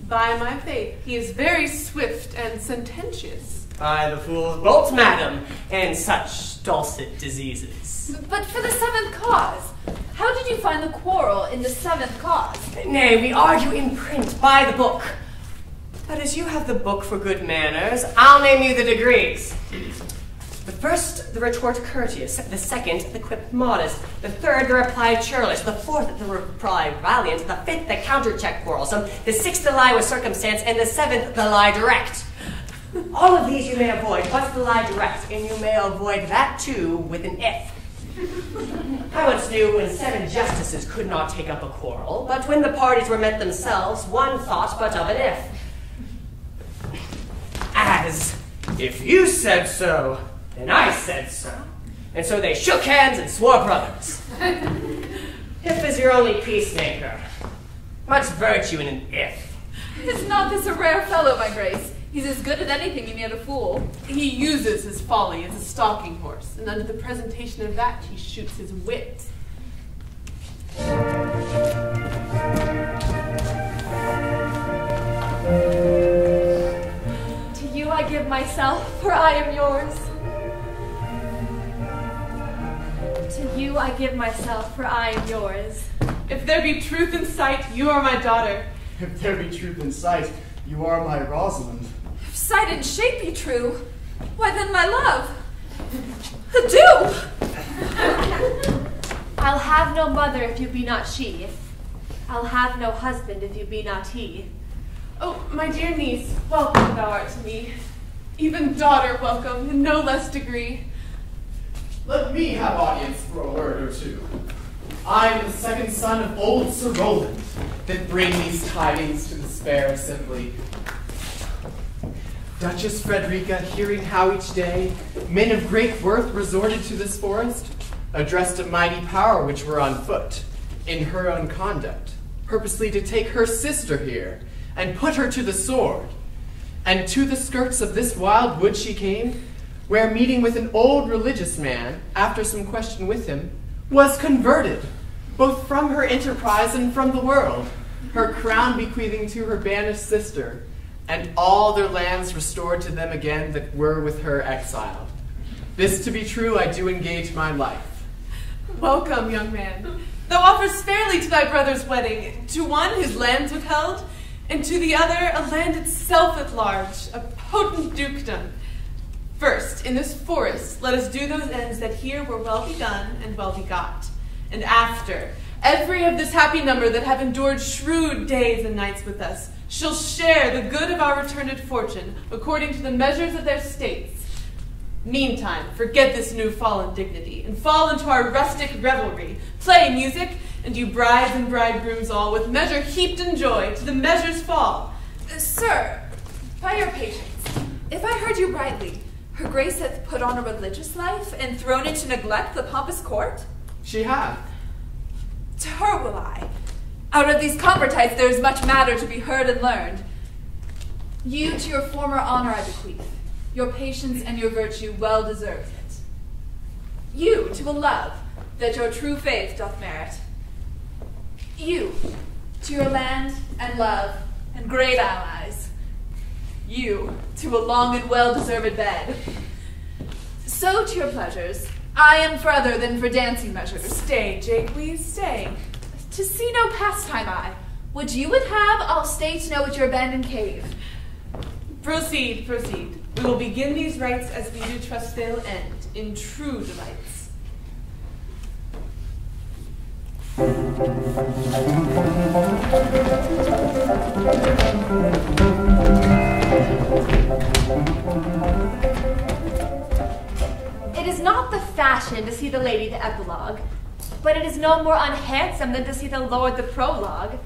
Speaker 8: By my faith, he is very swift and sententious.
Speaker 3: By the fool's bolts, madam, and such dulcet diseases.
Speaker 5: But for the 7th cause,
Speaker 9: How did you find the quarrel in the 7th cause?
Speaker 3: Nay, we argue in print, by the book. But as you have the book for good manners, I'll name you the degrees. The first, the retort courteous. The second, the quip modest. The third, the reply churlish. The fourth, the reply valiant. The fifth, the counter-check quarrelsome. The sixth, the lie with circumstance. And the seventh, the lie direct. All of these you may avoid, but the lie direct, and you may avoid that too with an if. I once knew when 7 justices could not take up a quarrel, but when the parties were met themselves, one thought but of an if. As, if you said so, then I said so. And so they shook hands and swore brothers. If is your only peacemaker. Much virtue in an if.
Speaker 9: Is not this a rare fellow, my grace? He's as good at anything, and yet a fool.
Speaker 8: He uses his folly as a stalking horse, and under the presentation of that, he shoots his wit.
Speaker 6: To you I give myself, for I am yours. To you I give myself, for I am yours.
Speaker 8: If there be truth in sight, you are my daughter.
Speaker 1: If there be truth in sight, you are my Rosalind.
Speaker 9: If sight and shape be true, why then my love? Adieu!
Speaker 6: I'll have no mother if you be not she. I'll have no husband if you be not he.
Speaker 8: Oh, my dear niece, welcome thou art to me. Even daughter welcome, in no less degree.
Speaker 2: Let me have audience for a word or two. I am the second son of old Sir Roland, that bring these tidings to the spare assembly. Duchess Frederica, hearing how each day men of great worth resorted to this forest, addressed a mighty power which were on foot, in her own conduct, purposely to take her sister here, and put her to the sword. And to the skirts of this wild wood she came, where meeting with an old religious man, after some question with him, was converted, both from her enterprise and from the world, her crown bequeathing to her banished sister, and all their lands restored to them again that were with her exiled. This to be true, I do engage my life.
Speaker 8: Welcome, young man. Thou offers fairly to thy brother's wedding, to one his lands withheld, and to the other a land itself at large, a potent dukedom. First, in this forest, let us do those ends that here were well begun and well begot. And after, every of this happy number that have endured shrewd days and nights with us shall share the good of our returned fortune according to the measures of their states. Meantime, forget this new fallen dignity and fall into our rustic revelry. Play music, and you brides and bridegrooms all with measure heaped in joy to the measure's fall.
Speaker 9: Sir, by your patience, if I heard you rightly, her grace hath put on a religious life and thrown into neglect the pompous court?
Speaker 2: She hath.
Speaker 9: To her will I. Out of these convertites there is much matter to be heard and learned. You to your former honor I bequeath. Your patience and your virtue well deserves it. You to a love that your true faith doth merit. You to your land and love and great allies. You to a long and well-deserved bed. So to your pleasures, I am for other than for dancing measures.
Speaker 8: Stay, Jaques, stay.
Speaker 9: To see no pastime I. What you would have, I'll stay to know at your abandoned cave.
Speaker 8: Proceed, proceed. We will begin these rites as we do trust they'll end, in true delights.
Speaker 6: It is not the fashion to see the lady the epilogue, but it is no more unhandsome than to see the lord the prologue.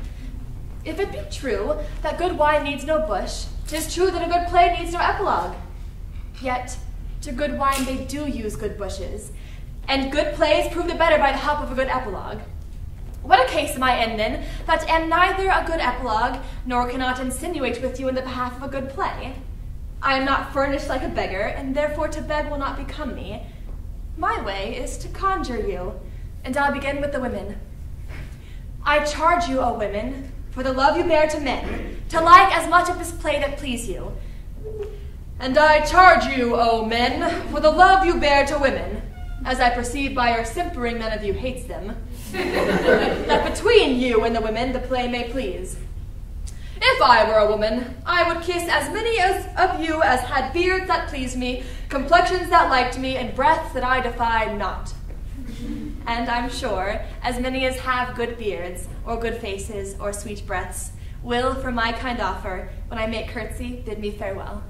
Speaker 6: If it be true that good wine needs no bush, 'tis true that a good play needs no epilogue. Yet, to good wine they do use good bushes, and good plays prove the better by the help of a good epilogue. What a case am I in, then, that am neither a good epilogue, nor cannot insinuate with you in the behalf of a good play? I am not furnished like a beggar, and therefore to beg will not become me. My way is to conjure you, and I'll begin with the women. I charge you, O women, for the love you bear to men, to like as much of this play that please you. And I charge you, O men, for the love you bear to women, as I perceive by your simpering none of you hates them, that between you and the women the play may please. If I were a woman, I would kiss as many of you as had beards that pleased me, complexions that liked me, and breaths that I defied not. And I'm sure as many as have good beards, or good faces, or sweet breaths, will, for my kind offer, when I make curtsy, bid me farewell.